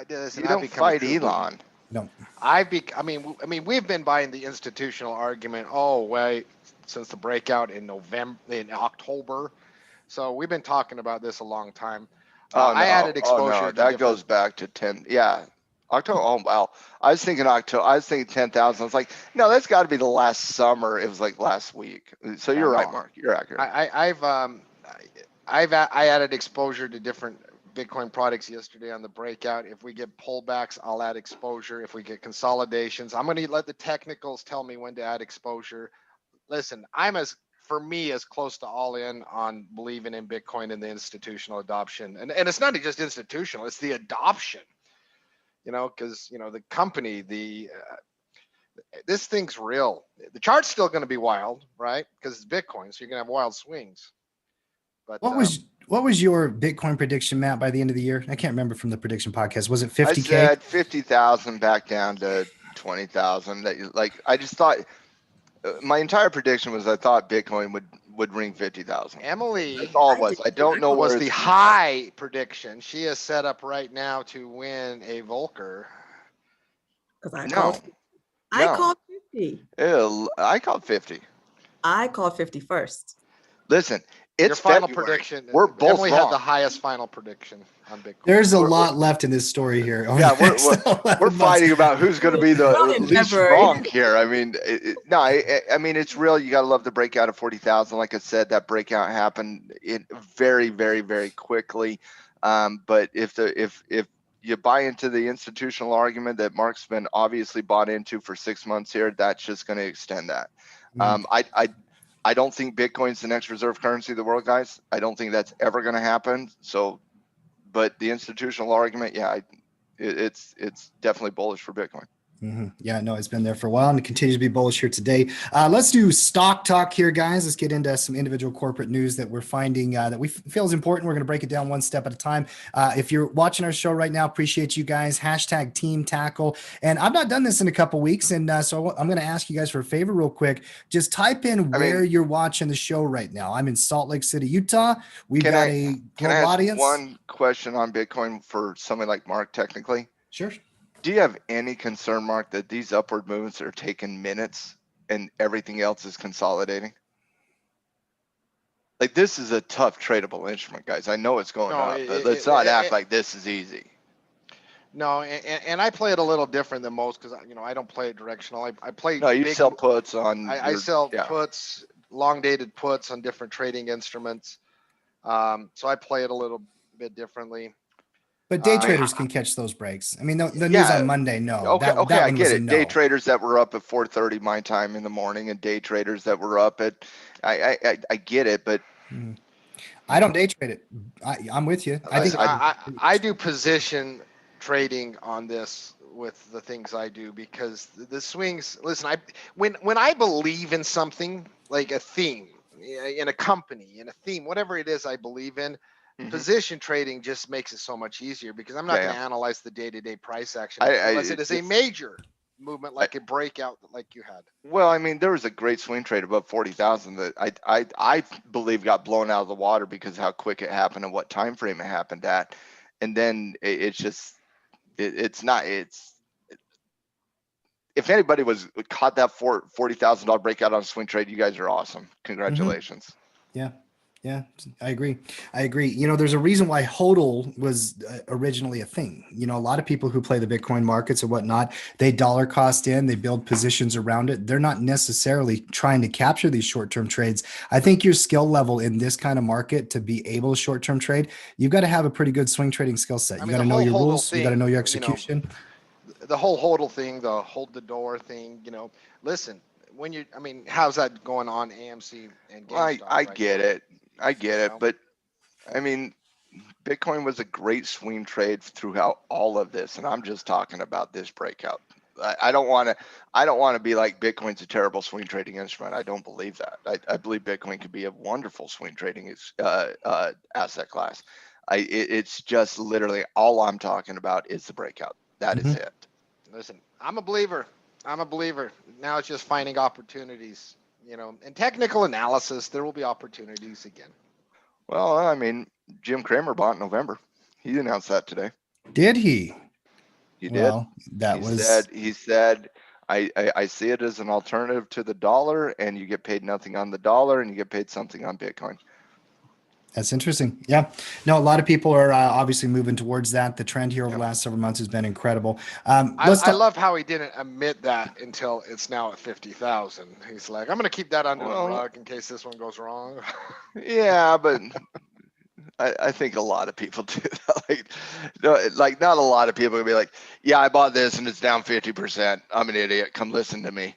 You don't fight Elon. No. I mean, we've been buying the institutional argument. Oh, wait, since the breakout in October. So we've been talking about this a long time. I added exposure. That goes back to 10. Yeah. October. Oh, wow. I was thinking October. I was thinking 10,000. I was like, no, that's got to be the last summer. It was like last week. So you're right, Mark. You're accurate. I added exposure to different Bitcoin products yesterday on the breakout. If we get pullbacks, I'll add exposure. If we get consolidations, I'm going to let the technicals tell me when to add exposure. Listen, I'm as close to all in on believing in Bitcoin and the institutional adoption. And it's not just institutional, it's the adoption, because, the company, this thing's real. The chart's still going to be wild, right? Because it's Bitcoin, so you're going to have wild swings. But what was your Bitcoin prediction, Matt, by the end of the year? I can't remember from the prediction podcast. Was it 50K? I said 50,000 back down to 20,000. I just thought my entire prediction was I thought Bitcoin would ring 50,000. Emily, that's all it was. I don't know what was the high prediction. She is set up right now to win a Volcker. I called 50. Ew, I called 50. I called 50 first. Listen, it's your final February. prediction. We're both Emily wrong. had the highest final prediction on Bitcoin. There's a lot left in this story here. Yeah, we're fighting about who's going to be the least wrong here. I mean, I mean it's real. You got to love the breakout of 40,000. Like I said, that breakout happened very, very, very quickly. But if you buy into the institutional argument that Mark's been obviously bought into for 6 months here, that's just going to extend that. I don't think Bitcoin's the next reserve currency of the world, guys. I don't think that's ever going to happen. So, but the institutional argument, it's definitely bullish for Bitcoin. Mm-hmm. Yeah, no, it's been there for a while and it continues to be bullish here today. Let's do stock talk here, guys. Let's get into some individual corporate news that we're finding that we feel is important. We're going to break it down one step at a time. If you're watching our show right now, appreciate you guys. Hashtag Team Tackle. And I've not done this in a couple weeks. And so I'm going to ask you guys for a favor real quick. Just type in where you're watching the show right now. I'm in Salt Lake City, Utah. We've got a global audience. One question on Bitcoin for somebody like Mark, technically. Sure. Do you have any concern, Mark, that these upward moves are taking minutes and everything else is consolidating? Like, this is a tough tradable instrument, guys. I know it's going up, but let's not act like this is easy. No, and I play it a little different than most because I don't play it directional. I play. No, you sell puts on. I sell puts, long dated puts on different trading instruments. So I play it a little bit differently. But day traders can catch those breaks. I mean, the news on Monday, no. Okay, I get it. Day traders that were up at 4:30 my time in the morning, and day traders that were up at, I get it, but I don't day trade it. I'm with you. I do position trading on this with the things I do because the swings. Listen, when I believe in something like a theme, in a company, in a theme, whatever it is I believe in. Mm-hmm. Position trading just makes it so much easier because I'm not going to analyze the day-to-day price action unless it is a major movement like a breakout like you had. Well, I mean, there was a great swing trade above 40,000 that I believe got blown out of the water because of how quick it happened and what time frame it happened at, and then it's not. If anybody caught that $40,000 breakout on a swing trade, you guys are awesome. Congratulations. Mm-hmm. Yeah, I agree. There's a reason why HODL was originally a thing. A lot of people who play the Bitcoin markets or whatnot, they dollar cost in, they build positions around it. They're not necessarily trying to capture these short-term trades. I think your skill level in this kind of market to be able to short-term trade, you've got to have a pretty good swing trading skill set. You got to know your rules. You got to know your execution. The whole HODL thing, the hold the door thing, listen, how's that going on AMC and GameStop? I get it. I get it, but I mean, Bitcoin was a great swing trade throughout all of this, and I'm just talking about this breakout. I don't want to be like Bitcoin's a terrible swing trading instrument. I don't believe that. I believe Bitcoin could be a wonderful swing trading asset class. It's just literally all I'm talking about is the breakout. That is it. Listen, I'm a believer. Now it's just finding opportunities. In technical analysis, there will be opportunities again. Well, I mean, Jim Cramer bought in November. He announced that today. Did he? He Well, did. He said, I see it as an alternative to the dollar, and you get paid nothing on the dollar, and you get paid something on Bitcoin. That's interesting. Yeah. No, a lot of people are obviously moving towards that. The trend here over the last several months has been incredible. I love how he didn't admit that until it's now at 50,000. He's like, I'm going to keep that under the rug in case this one goes wrong. Yeah, but I think a lot of people do that. Like not a lot of people can be like, yeah, I bought this and it's down 50%. I'm an idiot. Come listen to me.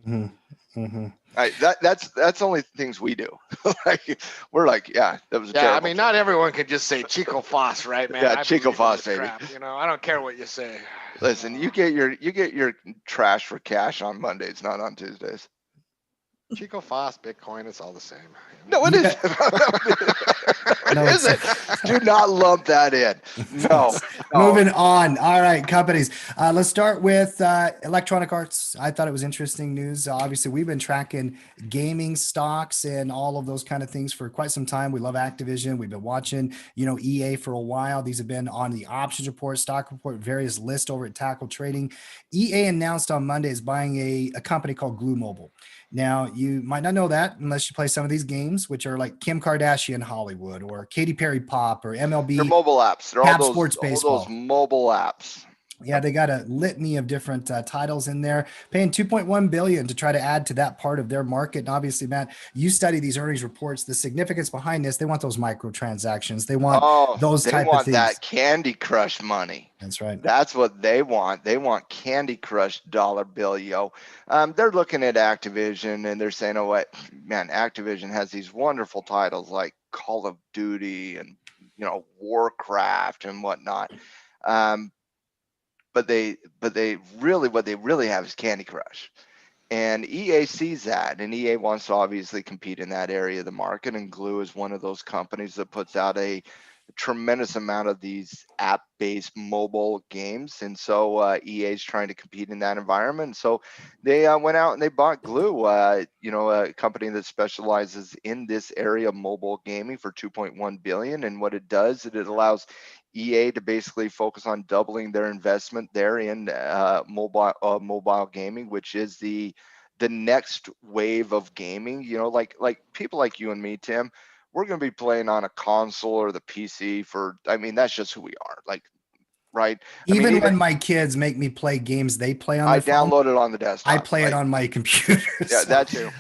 Mm-hmm. That's only things we do. We're like, yeah, that was a terrible. I mean, not everyone can just say Chico Foss, right, man? Yeah, Chico Foss, baby. Crap, I don't care what you say. Listen, you get your trash for cash on Mondays, not on Tuesdays. Chico Foss, Bitcoin, it's all the same. No, it isn't. No, Is it? Do not lump that in. No. Moving on. All right, companies. Let's start with Electronic Arts. I thought it was interesting news. Obviously, we've been tracking gaming stocks and all of those kind of things for quite some time. We love Activision. We've been watching, EA for a while. These have been on the options report, stock report, various lists over at Tackle Trading. EA announced on Monday is buying a company called Glue Mobile. Now, you might not know that unless you play some of these games, which are like Kim Kardashian Hollywood or Katy Perry Pop or MLB. They're mobile apps. They're all Sports baseball. those mobile apps. Yeah, they got a litany of different titles in there, paying $2.1 billion to try to add to that part of their market. And obviously, Matt, you study these earnings reports. The significance behind this, they want those microtransactions. They want those type of things. They want that Candy Crush money. That's right. That's what they want. They want Candy Crush dollar bill, yo. They're looking at Activision and they're saying, oh, what, man, Activision has these wonderful titles like Call of Duty and, Warcraft and whatnot. But they really, what they really have is Candy Crush. And EA sees that, and EA wants to obviously compete in that area of the market. And Glue is one of those companies that puts out a tremendous amount of these app-based mobile games, and so EA is trying to compete in that environment. So they went out and they bought Glue, a company that specializes in this area of mobile gaming for $2.1 billion. And what it does, it allows EA to basically focus on doubling their investment there in mobile gaming, which is the next wave of gaming. Like people like you and me, Tim. We're going to be playing on a console or the PC that's just who we are. Like, right? Even when my kids make me play games they play on their phone, download it on the desktop. I play it on my computer. Yeah, that too.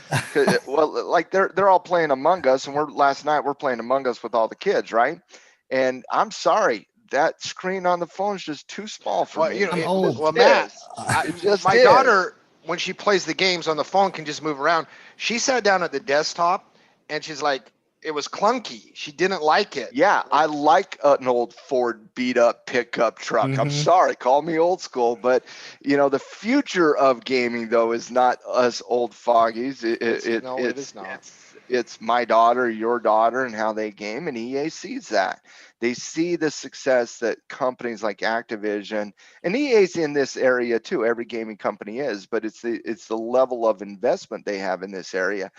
Well, like they're all playing Among Us, and last night we're playing Among Us with all the kids, right? And I'm sorry, that screen on the phone is just too small for me. I'm old. Well, Matt, my is. daughter, when she plays the games on the phone, can just move around. She sat down at the desktop, and she's like, it was clunky. She didn't like it. Yeah, I like an old Ford beat up pickup truck. Mm-hmm. I'm sorry, call me old school, but the future of gaming though is not us old foggies. It is not. It's my daughter, your daughter, and how they game, and EA sees that. They see the success that companies like Activision, and EA's in this area too. Every gaming company is, but it's the level of investment they have in this area.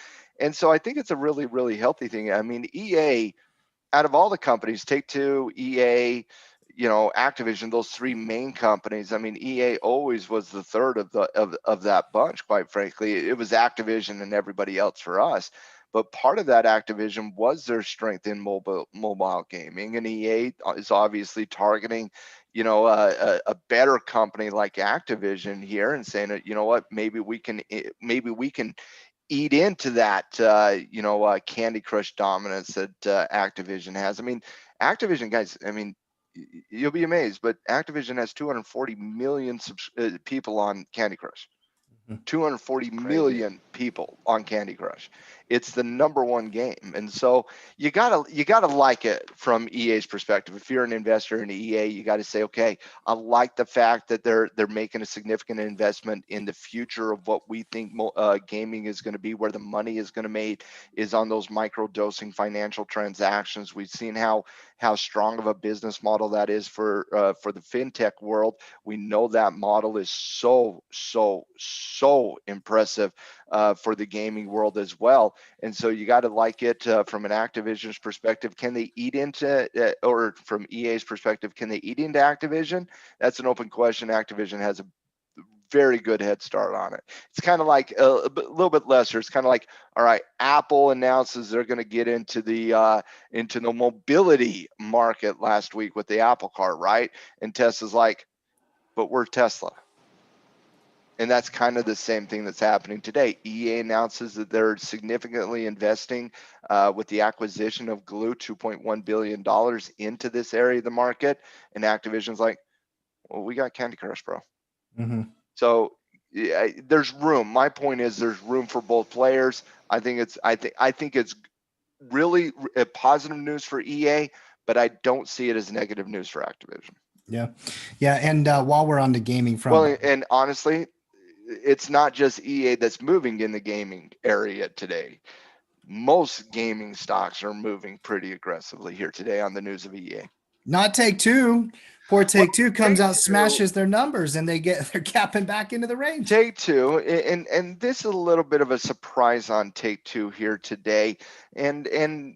And so I think it's a really, really healthy thing. I mean, EA, out of all the companies, Take-Two, EA, Activision, those three main companies. I mean, EA always was the third of that bunch. Quite frankly, it was Activision and everybody else for us. But part of that Activision was their strength in mobile gaming, and EA is obviously targeting, a better company like Activision here and saying that, what, maybe we can eat into that, Candy Crush dominance that Activision has. I mean, Activision, guys, you'll be amazed, but Activision has 240 million people on Candy Crush. 240 million people on Candy Crush. It's the #1 game. And so you gotta like it from EA's perspective. If you're an investor in EA, you got to say, okay, I like the fact that they're making a significant investment in the future of what we think gaming is going to be, where the money is going to make is on those micro dosing financial transactions. We've seen how strong of a business model that is for the fintech world. We know that model is so impressive for the gaming world as well. And so you got to like it from an Activision's perspective. Can they eat into, or from EA's perspective, can they eat into Activision? That's an open question. Activision has a very good head start on it. It's kind of like a little bit lesser. It's kind of like, all right, Apple announces they're going to get into the mobility market last week with the Apple Car, right? And Tesla's like, but we're Tesla. And that's kind of the same thing that's happening today. EA announces that they're significantly investing with the acquisition of Glue, $2.1 billion into this area of the market. And Activision's like, well, we got Candy Crush, bro. Mm-hmm. So yeah, there's room. My point is there's room for both players. I think it's really a positive news for EA, but I don't see it as negative news for Activision. Yeah. And while we're on the gaming front, well, and honestly, it's not just EA that's moving in the gaming area today. Most gaming stocks are moving pretty aggressively here today on the news of EA. Not Take-Two. Poor Take-Two comes out, Take-Two smashes their numbers, and they're capping back into the range. Take-Two, and this is a little bit of a surprise on Take-Two here today. And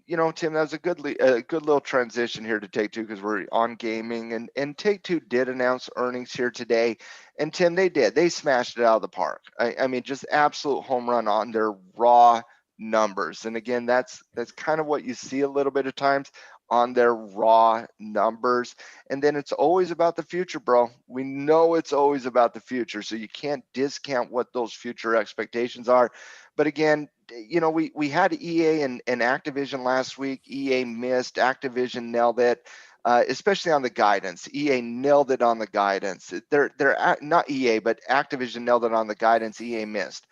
you know, Tim, that was a good little transition here to Take-Two because we're on gaming, and Take-Two did announce earnings here today. And Tim, they smashed it out of the park. I mean, just absolute home run on their raw numbers. And again, that's kind of what you see a little bit of times on their raw numbers. And then it's always about the future, bro. We know it's always about the future, so you can't discount what those future expectations are. But again, you know, we had EA and Activision last week. EA missed, Activision nailed it. Especially on the guidance. EA nailed it on the guidance. They're not EA, but Activision nailed it on the guidance. EA missed.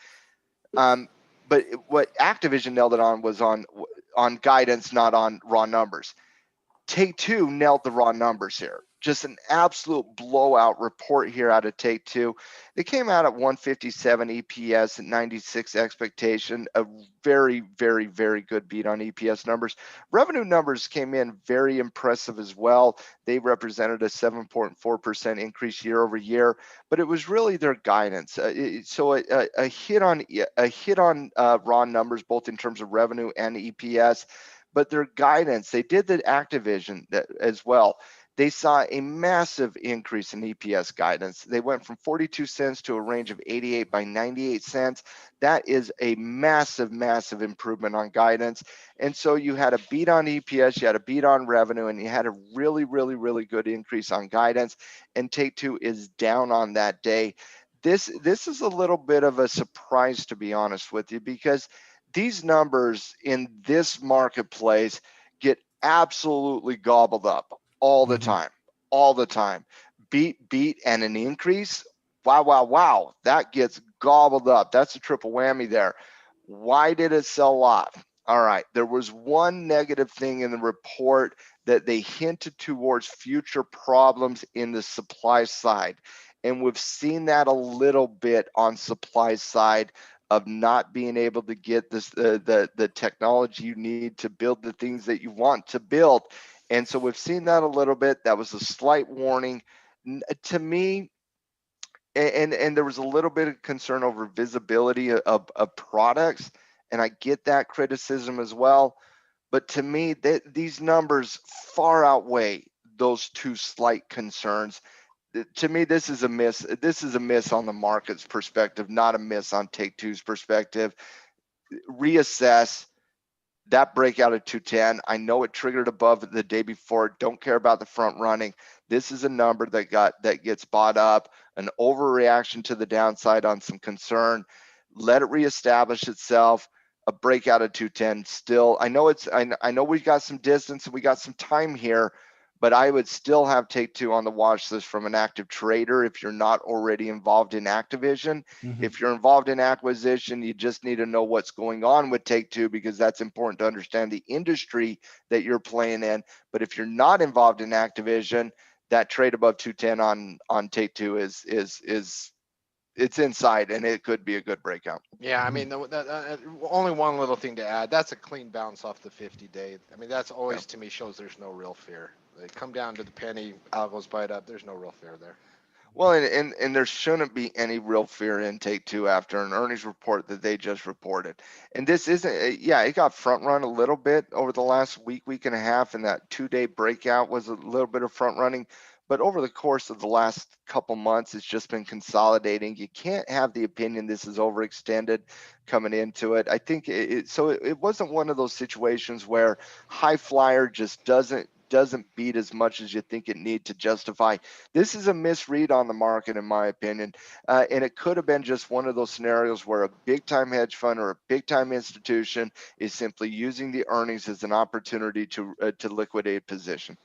But what Activision nailed it on was on guidance, not on raw numbers. Take-Two nailed the raw numbers here. Just an absolute blowout report here out of Take-Two. They came out at 157 EPS and 96 expectation. A very, very, very good beat on EPS numbers. Revenue numbers came in very impressive as well. They represented a 7.4% increase year over year, but it was really their guidance. So a hit on raw numbers, both in terms of revenue and EPS. But their guidance, they did the Activision as well. They saw a massive increase in EPS guidance. They went from 42 cents to a range of 88 by 98 cents. That is a massive, massive improvement on guidance. And so you had a beat on EPS, you had a beat on revenue, and you had a really, really, really good increase on guidance. And Take-Two is down on that day. This is a little bit of a surprise, to be honest with you, because these numbers in this marketplace get absolutely gobbled up all the time. Beat and an increase. Wow. That gets gobbled up. That's a triple whammy there. Why did it sell off? All right. There was one negative thing in the report that they hinted towards future problems in the supply side. And we've seen that a little bit on supply side of not being able to get this the technology you need to build the things that you want to build. And so we've seen that a little bit. That was a slight warning to me. And there was a little bit of concern over visibility of products. And I get that criticism as well. But to me, these numbers far outweigh those two slight concerns. To me, this is a miss. This is a miss on the market's perspective, not a miss on Take-Two's perspective. Reassess that breakout at 210. I know it triggered above the day before. Don't care about the front running. This is a number that gets bought up, an overreaction to the downside on some concern. Let it reestablish itself. A breakout at 210 still. I know we got some distance and we got some time here, but I would still have Take Two on the watch list from an active trader if you're not already involved in Activision. If you're involved in acquisition, you just need to know what's going on with Take Two, because that's important to understand the industry that you're playing in. But if you're not involved in Activision, that trade above 210 on Take Two is it's inside, and it could be a good breakout. Yeah, I mean, only one little thing to add. That's a clean bounce off the 50-day. I mean, that's always, to me, shows there's no real fear. They come down to the penny, algos bite up. There's no real fear there. Well, and there shouldn't be any real fear in Take Two after an earnings report that they just reported. And this isn't, yeah, it got front run a little bit over the last week and a half, and that 2-day breakout was a little bit of front running. But over the course of the last couple months, it's just been consolidating. You can't have the opinion this is overextended coming into it. I think it wasn't one of those situations where high flyer just doesn't beat as much as you think it need to justify. This is a misread on the market, in my opinion, and it could have been just one of those scenarios where a big time hedge fund or a big time institution is simply using the earnings as an opportunity to liquidate position.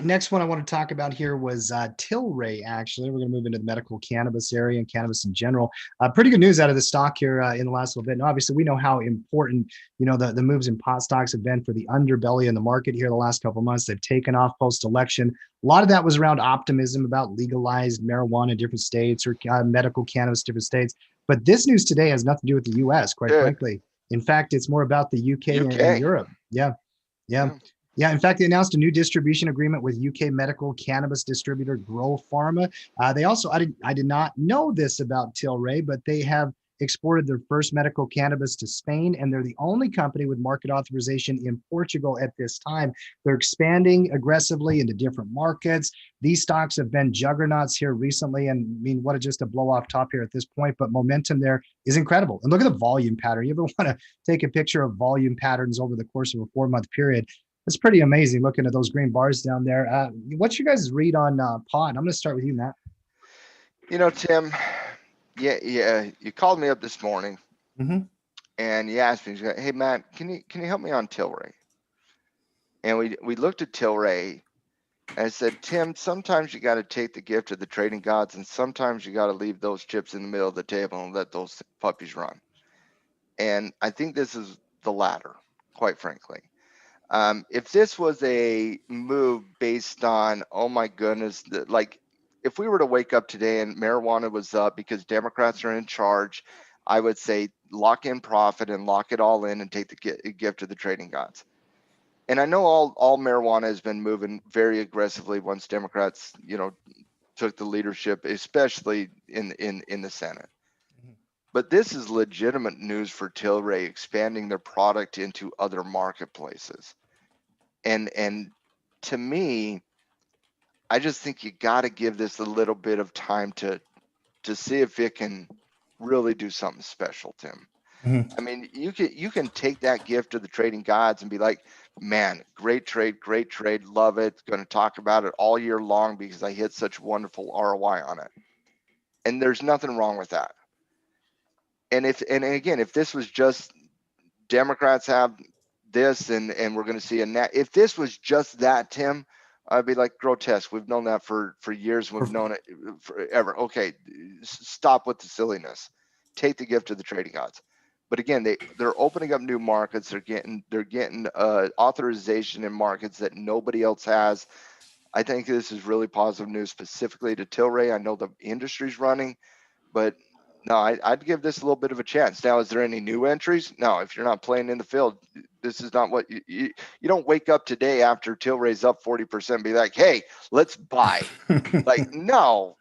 Next one I want to talk about here was Tilray. Actually, we're going to move into the medical cannabis area and cannabis in general. Pretty good news out of the stock here in the last little bit. And obviously, we know how important the moves in pot stocks have been for the underbelly in the market here the last couple of months. They've taken off post-election. A lot of that was around optimism about legalized marijuana in different states or medical cannabis in different states. But this news today has nothing to do with the U.S. Quite frankly. In fact, it's more about the UK. And Europe. Yeah, in fact, they announced a new distribution agreement with UK medical cannabis distributor Grow Pharma. They also, I did not know this about Tilray, but they have exported their first medical cannabis to Spain, and they're the only company with market authorization in Portugal at this time. They're expanding aggressively into different markets. These stocks have been juggernauts here recently, and I mean, what just a blow off top here at this point, but momentum there is incredible. And look at the volume pattern. You ever want to take a picture of volume patterns over the course of a 4-month period? It's pretty amazing looking at those green bars down there. What's your guys' read on pot? I'm going to start with you, Matt. Tim, you called me up this morning, and you asked me, "Hey, Matt, can you help me on Tilray?" And we looked at Tilray, and I said, "Tim, sometimes you got to take the gift of the trading gods, and sometimes you got to leave those chips in the middle of the table and let those puppies run." And I think this is the latter, quite frankly. If this was a move based on, oh my goodness, like if we were to wake up today and marijuana was up because Democrats are in charge, I would say lock in profit and lock it all in and take the gift of the trading gods. And I know all marijuana has been moving very aggressively once Democrats, took the leadership, especially in the Senate. But this is legitimate news for Tilray expanding their product into other marketplaces. And to me, I just think you got to give this a little bit of time to see if it can really do something special, Tim. I mean, you can take that gift of the trading gods and be like, man, great trade, love it. Going to talk about it all year long because I hit such wonderful ROI on it. And there's nothing wrong with that. And again, if this was just Democrats have this and we're going to see if this was just that, Tim, I'd be like, grotesque. We've known that for years. We've known it forever. Okay, stop with the silliness. Take the gift of the trading gods. But again, they're opening up new markets. They're getting authorization in markets that nobody else has. I think this is really positive news specifically to Tilray. I know the industry's running, but no, I'd give this a little bit of a chance. Now, is there any new entries? No, if you're not playing in the field, this is not what you don't wake up today after Tilray's up 40% and be like, hey, let's buy. Like, no.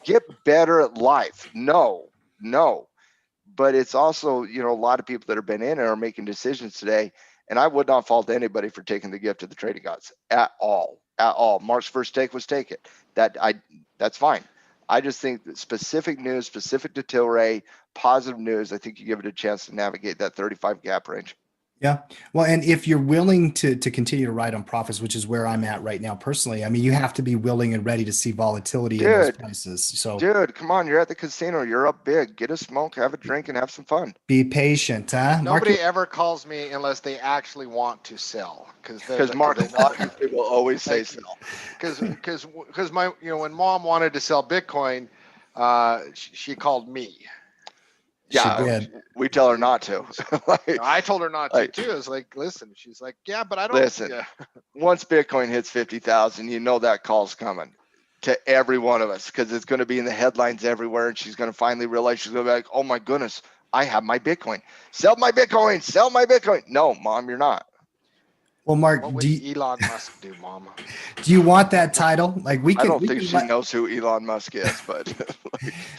Get better at life. No. But it's also, a lot of people that have been in it are making decisions today. And I would not fault anybody for taking the gift of the trading gods at all. Mark's first take was take it. That's fine. I just think that specific news, specific to Tilray, positive news, I think you give it a chance to navigate that 35 gap range. Yeah. Well, and if you're willing to continue to ride on profits, which is where I'm at right now personally, I mean, you have to be willing and ready to see volatility in those Dude, prices. So dude, come on, you're at the casino, you're up big. Get a smoke, have a drink, and have some fun. be patient, huh? Nobody ever calls me unless they actually want to sell, Because Mark, obviously, will always say like, sell. because my when mom wanted to sell Bitcoin, she called me. She Yeah, did. we tell her not to. Like, I told her not to like, too. I was like, listen. She's like, yeah, but I don't. listen, Yeah. once Bitcoin hits 50,000, you know that call's coming to every one of us because it's going to be in the headlines everywhere, and she's going to finally realize, she's going to be like, oh my goodness, I have my Bitcoin. Sell my Bitcoin. Sell my Bitcoin. No, Mom, you're not. Well, Mark, What would Elon Musk do, Mom? do you want that title? Like we I can. don't We think can she knows who Elon Musk is, but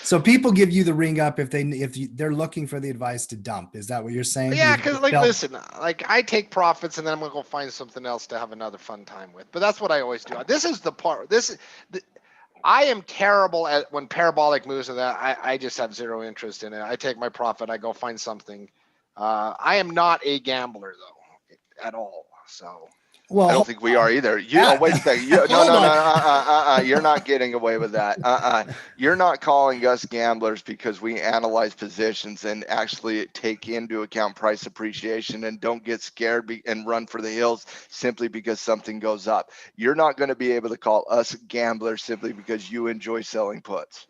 So people give you the ring up if they're looking for the advice to dump. Is that what you're saying? Yeah, because like, listen, like I take profits and then I'm gonna go find something else to have another fun time with. But that's what I always do. This is the part. I am terrible at when parabolic moves and that. I just have zero interest in it. I take my profit. I go find something. I am not a gambler though, at all. So. Well, I don't think we are either. Wait a second. You're not getting away with that. You're not calling us gamblers because we analyze positions and actually take into account price appreciation and don't get scared and run for the hills simply because something goes up. You're not going to be able to call us gamblers simply because you enjoy selling puts.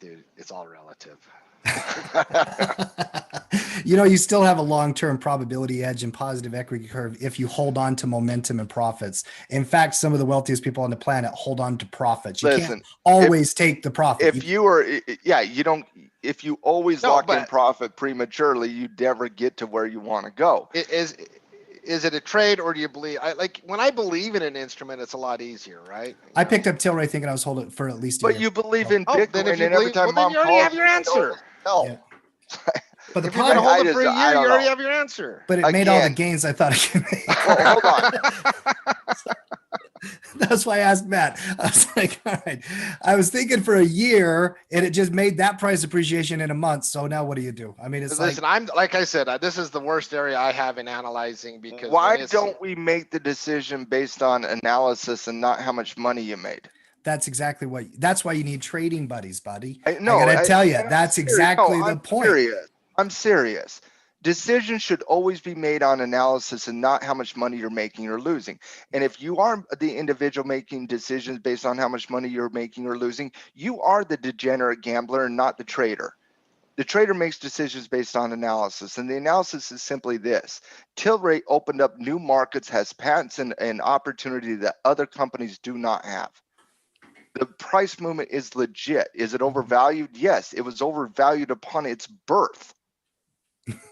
Dude, it's all relative. You still have a long-term probability edge and positive equity curve if you hold on to momentum and profits. In fact, some of the wealthiest people on the planet hold on to profits. You can't always take the profit. If you always lock in profit prematurely, you never get to where you want to go. Is it a trade, or do you believe? When I believe in an instrument, it's a lot easier, right? I picked up Tilray thinking I was holding it for at least a year. But you believe in Bitcoin, then if you and every time then Mom you already calls, have your answer. Yeah. But if you're going to hold it for a year, you already have your answer. But it made all the gains I thought it could make. Well, hold on. That's why I asked Matt. I was like, all right. I was thinking for a year, and it just made that price appreciation in a month. So now what do you do? I mean, it's listen. Like I said, this is the worst area I have in analyzing because why don't we make the decision based on analysis and not how much money you made? That's exactly that's why you need trading buddies, buddy. I gotta tell you, that's exactly the point. I'm serious. Decisions should always be made on analysis and not how much money you're making or losing. And if you are the individual making decisions based on how much money you're making or losing, you are the degenerate gambler and not the trader. The trader makes decisions based on analysis, and the analysis is simply this. Tilray opened up new markets, has patents and opportunity that other companies do not have. The price movement is legit. Is it overvalued? Yes, it was overvalued upon its birth.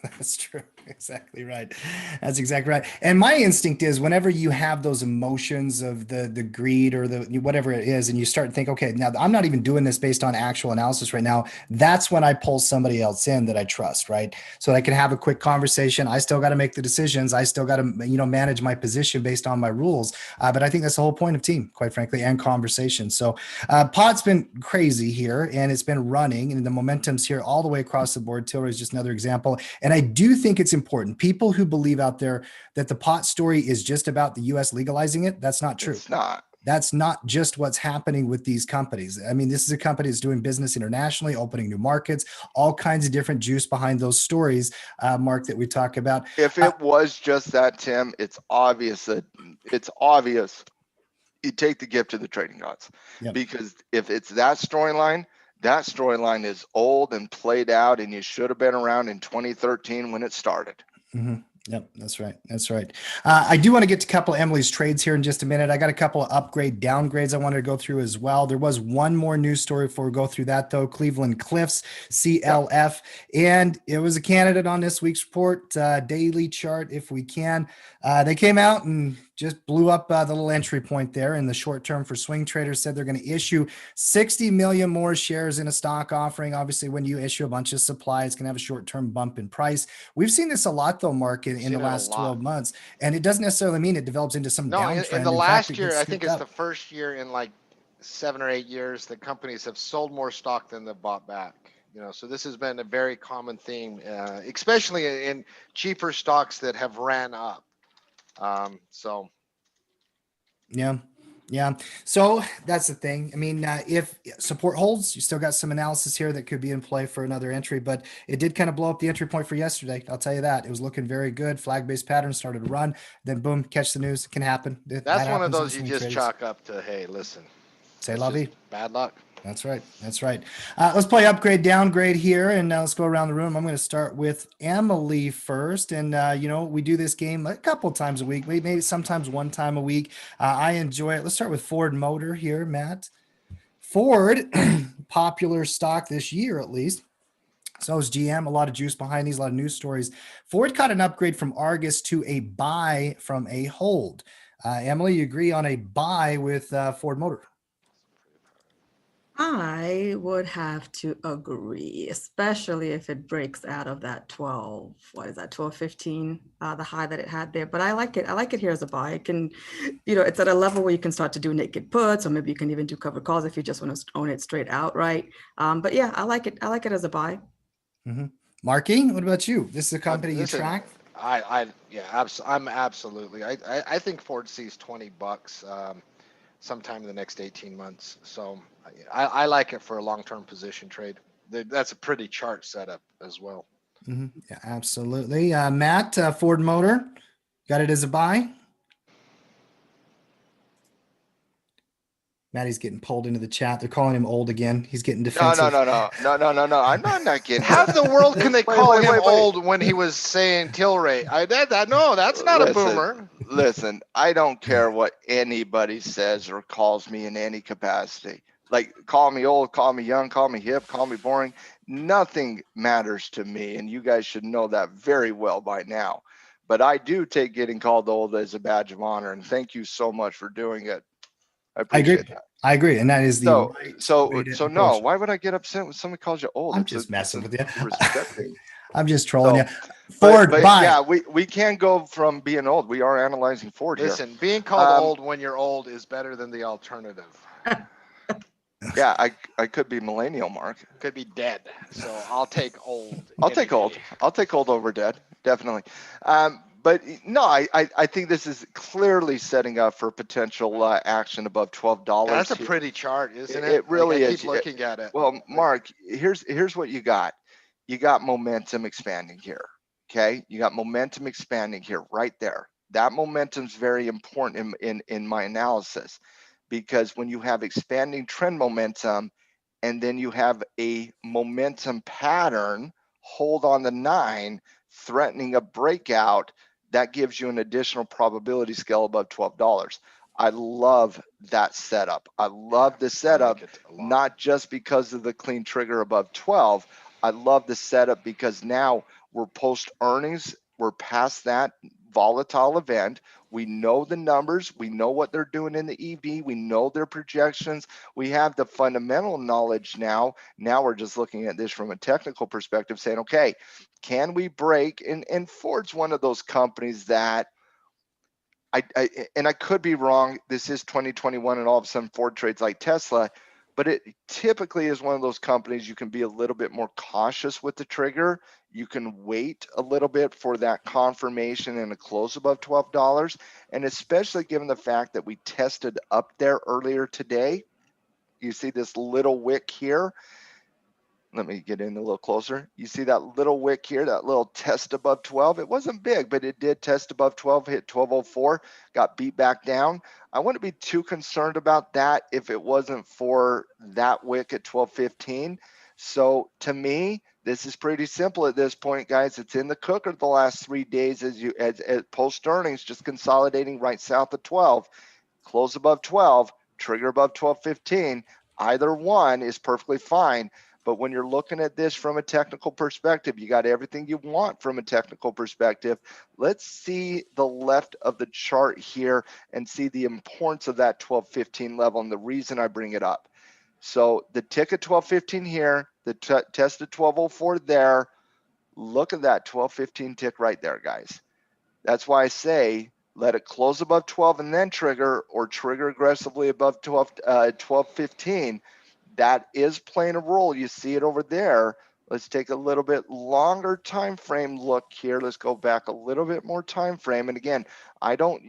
That's true. Exactly right. That's exactly right. And my instinct is whenever you have those emotions of the greed or the whatever it is, and you start to think, okay, now I'm not even doing this based on actual analysis right now. That's when I pull somebody else in that I trust, right? So I can have a quick conversation. I still got to make the decisions. I still got to, manage my position based on my rules. But I think that's the whole point of team, quite frankly, and conversation. So pot's been crazy here, and it's been running, and the momentum's here all the way across the board. Tilray is just another example. And I do think it's important. People who believe out there that the pot story is just about the US legalizing it, that's not true. It's not. That's not just what's happening with these companies. I mean, this is a company that's doing business internationally, opening new markets, all kinds of different juice behind those stories, Mark, that we talk about. If it was just that, Tim, it's obvious. You take the gift to the trading gods. Yep. Because if it's that storyline is old and played out, and you should have been around in 2013 when it started. Mm-hmm. Yep, that's right. That's right. I do want to get to a couple of Emily's trades here in just a minute. I got a couple of upgrade downgrades I wanted to go through as well. There was one more news story before we go through that, though. Cleveland Cliffs, CLF, and it was a candidate on this week's report, daily chart, if we can. They came out and just blew up the little entry point there in the short term for swing traders. Said they're going to issue 60 million more shares in a stock offering. Obviously, when you issue a bunch of supply, it's going to have a short-term bump in price. We've seen this a lot, though, Mark, in the last 12 months. And it doesn't necessarily mean it develops into some downtrend. In the last year, I think it's the first year in like 7 or 8 years that companies have sold more stock than they've bought back. So this has been a very common theme, especially in cheaper stocks that have ran up. So Yeah. Yeah. So that's the thing. I mean, if support holds, you still got some analysis here that could be in play for another entry, but it did kind of blow up the entry point for yesterday. I'll tell you that. It was looking very good. Flag-based pattern started to run, then boom, catch the news. It can happen. That that's one of happens in those you swing just trades. chalk up to, hey, listen, Say it's la just vie. bad luck. That's right. That's right. Let's play upgrade, downgrade here, and let's go around the room. I'm going to start with Emily first, and we do this game a couple times a week, maybe sometimes one time a week. I enjoy it. Let's start with Ford Motor here, Matt. Ford, popular stock this year at least. So is GM. A lot of juice behind these, a lot of news stories. Ford caught an upgrade from Argus to a buy from a hold. Emily, you agree on a buy with Ford Motor? I would have to agree, especially if it breaks out of that 12, what is that, 12.15, the high that it had there. But I like it. I like it here as a buy. It can, it's at a level where you can start to do naked puts, or maybe you can even do covered calls if you just want to own it straight outright. But yeah, I like it. I like it as a buy. Mm-hmm. Marky, what about you? This is a company you Listen, track? I'm absolutely. I think Ford sees $20 sometime in the next 18 months. So I like it for a long-term position trade. That's a pretty chart setup as well. Mm-hmm. Yeah, absolutely. Matt, Ford Motor, got it as a buy? Matty's getting pulled into the chat. They're calling him old again. He's getting No, defensive. no. I'm not getting. How in the world can they Wait, call wait, him wait, wait. old when he was saying till rate? No, that's not a boomer. Listen, I don't care what anybody says or calls me in any capacity. Like, call me old, call me young, call me hip, call me boring. Nothing matters to me, and you guys should know that very well by now. But I do take getting called old as a badge of honor, and thank you so much for doing it. I appreciate that. I agree. And that is the So way to no, approach it. why would I get upset when somebody calls you old? I'm just messing with you. Respecting. I'm just trolling you. But buy. yeah, we can go from being old. We are analyzing Ford here. Listen, being called old when you're old is better than the alternative. Yeah, I could be millennial, Mark. Could be dead. So I'll take old. I'll take old. I'll take old over dead, definitely. But no, I think this is clearly setting up for potential action above $12. That's a pretty chart, isn't it? It really I is. keep looking at it. Well, Mark, here's what you got. You got momentum expanding here. Okay, you got momentum expanding here, right there. That momentum's very important in my analysis, because when you have expanding trend momentum, and then you have a momentum pattern hold on the 9 threatening a breakout, that gives you an additional probability scale above $12. I love that setup. I love the setup, not just because of the clean trigger above 12. I love the setup because now we're post earnings. We're past that volatile event. We know the numbers. We know what they're doing in the EV. We know their projections. We have the fundamental knowledge now. Now we're just looking at this from a technical perspective, saying, okay, can we break? And Ford's one of those companies that I could be wrong. This is 2021, and all of a sudden Ford trades like Tesla, but it typically is one of those companies you can be a little bit more cautious with the trigger. You can wait a little bit for that confirmation and a close above $12, and especially given the fact that we tested up there earlier today. You see this little wick here. Let me get in a little closer. You see that little wick here, that little test above 12. It wasn't big, but it did test above 12, hit 1204, got beat back down. I wouldn't be too concerned about that if it wasn't for that wick at 1215. So to me, this is pretty simple at this point, guys. It's in the cooker the last 3 days as post earnings, just consolidating right south of 12, close above 12, trigger above 1215. Either one is perfectly fine. But when you're looking at this from a technical perspective, you got everything you want from a technical perspective. Let's see the left of the chart here and see the importance of that 1215 level and the reason I bring it up. So the tick at 1215 here, the test at 1204 there. Look at that 1215 tick right there, guys. That's why I say let it close above 12 and then trigger, or trigger aggressively above 1215. That is playing a role. You see it over there. Let's take a little bit longer time frame look here. Let's go back a little bit more time frame. And again, I don't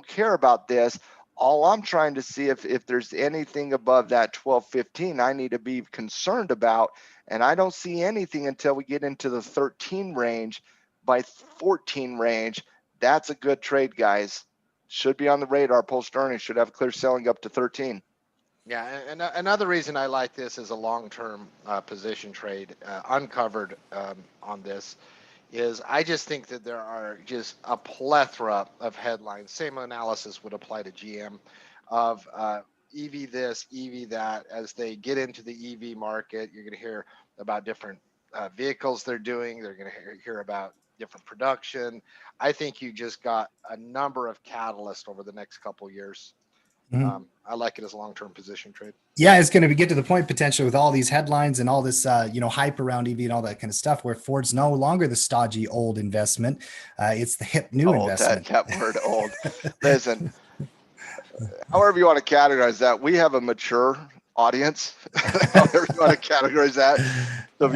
care about this. All I'm trying to see if there's anything above that 12.15 I need to be concerned about. And I don't see anything until we get into the 13 range. By 14 range, that's a good trade, guys. Should be on the radar post earnings. Should have clear selling up to 13. Yeah, and another reason I like this as a long-term position trade, uncovered on this, is I just think that there are just a plethora of headlines. Same analysis would apply to GM, of EV this, EV that. As they get into the EV market, you're going to hear about different vehicles they're doing. They're going to hear about different production. I think you just got a number of catalysts over the next couple of years. I like it as a long-term position trade. Yeah, it's going to get to the point potentially with all these headlines and all this, hype around EV and all that kind of stuff, where Ford's no longer the stodgy old investment. It's the hip new investment. That word old. Listen, however you want to categorize that, we have a mature audience. However you want to categorize that. So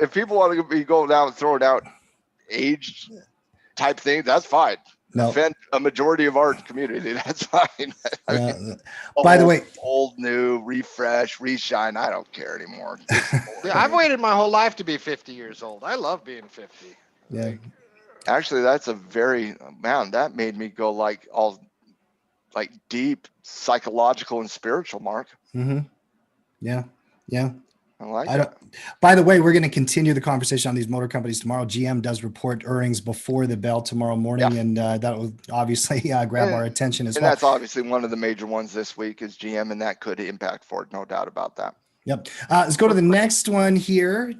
if people want to be going down and throwing out age type things, that's fine. No. Offend a majority of our community, that's fine. By the way, old, new, refresh, reshine, I don't care anymore. Yeah, I've waited my whole life to be 50 years old. I love being 50. Yeah. Actually, that's a very, man, that made me go like all like deep psychological and spiritual, Mark. Mm-hmm. Yeah. I like it. By the way, we're going to continue the conversation on these motor companies tomorrow. GM does report earnings before the bell tomorrow morning, and that will obviously grab our attention as well. And that's obviously one of the major ones this week is GM, and that could impact Ford, no doubt about that. Yep. Let's go to the next one here.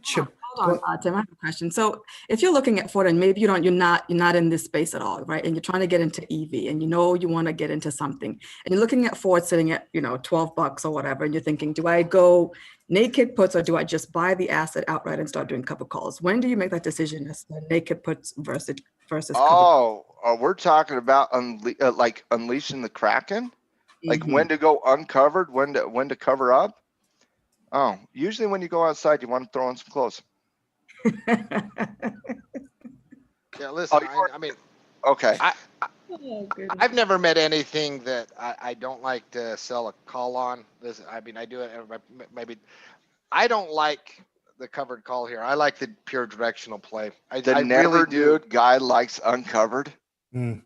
Hold on, Tim, I have a question. So if you're looking at Ford and maybe you're not in this space at all, right? And you're trying to get into EV and you want to get into something and you're looking at Ford sitting at, $12 or whatever. And you're thinking, do I go naked puts or do I just buy the asset outright and start doing covered calls? When do you make that decision as naked puts versus covered? We're talking about like unleashing the Kraken, like Mm-hmm. when to go uncovered, when to cover up. Oh, usually when you go outside, you want to throw on some clothes. Yeah, listen, I mean, okay. I've never met anything that I don't like to sell a call on. Listen, I mean, I do it. Maybe I don't like the covered call here. I like the pure directional play. I never really do. Guy likes uncovered. I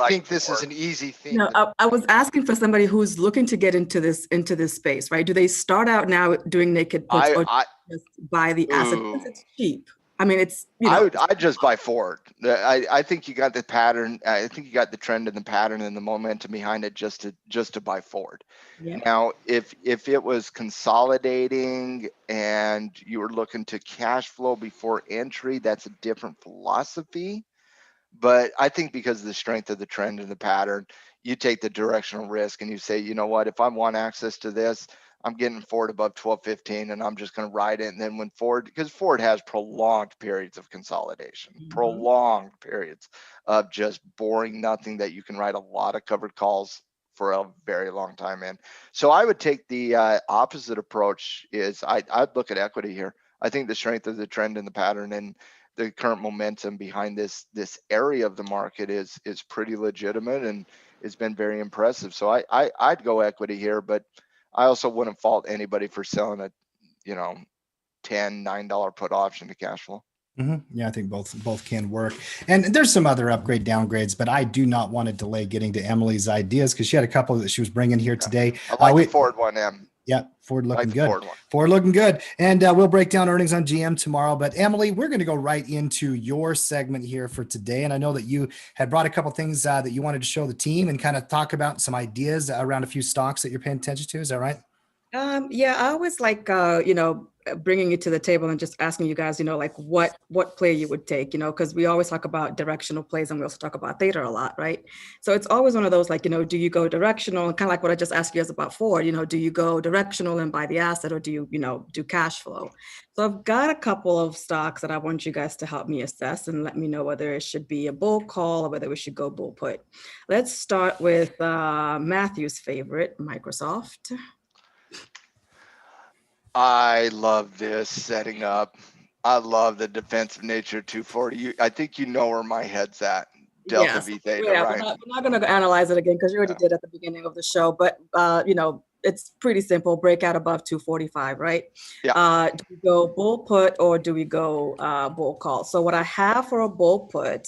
think this is an easy thing. No, I was asking for somebody who's looking to get into this space, right? Do they start out now doing naked puts or just buy the asset because it's cheap? I mean, it's I'd just buy Ford. I think you got the pattern. I think you got the trend and the pattern and the momentum behind it just to buy Ford. Yeah. Now, if it was consolidating and you were looking to cash flow before entry, that's a different philosophy. But I think because of the strength of the trend and the pattern, you take the directional risk and you say, you know what, if I want access to this, I'm getting Ford above 12.15 and I'm just going to ride it. And then when because Ford has prolonged periods of consolidation, prolonged periods of just boring nothing that you can write a lot of covered calls for a very long time in. So I would take the opposite approach is I'd look at equity here. I think the strength of the trend and the pattern and the current momentum behind this area of the market is pretty legitimate and it's been very impressive. So I'd go equity here, but I also wouldn't fault anybody for selling a, $9 put option to cash flow. Mm-hmm. Yeah, I think both can work. And there's some other upgrade downgrades, but I do not want to delay getting to Emily's ideas because she had a couple that she was bringing here today. I like the Ford one, Em. Yeah, Ford looking good. Ford looking good. And we'll break down earnings on GM tomorrow. But Emily, we're going to go right into your segment here for today. And I know that you had brought a couple things that you wanted to show the team and kind of talk about some ideas around a few stocks that you're paying attention to. Is that right? Yeah, I always like, bringing it to the table and just asking you guys, like what play you would take, because we always talk about directional plays and we also talk about theta a lot, right? So it's always one of those like, do you go directional and kind of like what I just asked you guys about Ford, do you go directional and buy the asset or do you, do cash flow? So I've got a couple of stocks that I want you guys to help me assess and let me know whether it should be a bull call or whether we should go bull put. Let's start with Matthew's favorite, Microsoft. I love this setting up. I love the defensive nature of 240. I think you know where my head's at. Delta Yes. V theta, Yeah, right? we're not going to analyze it again because you already did at the beginning of the show. But it's pretty simple. Breakout above 245, right? Yeah. Do we go bull put or do we go bull call? So what I have for a bull put.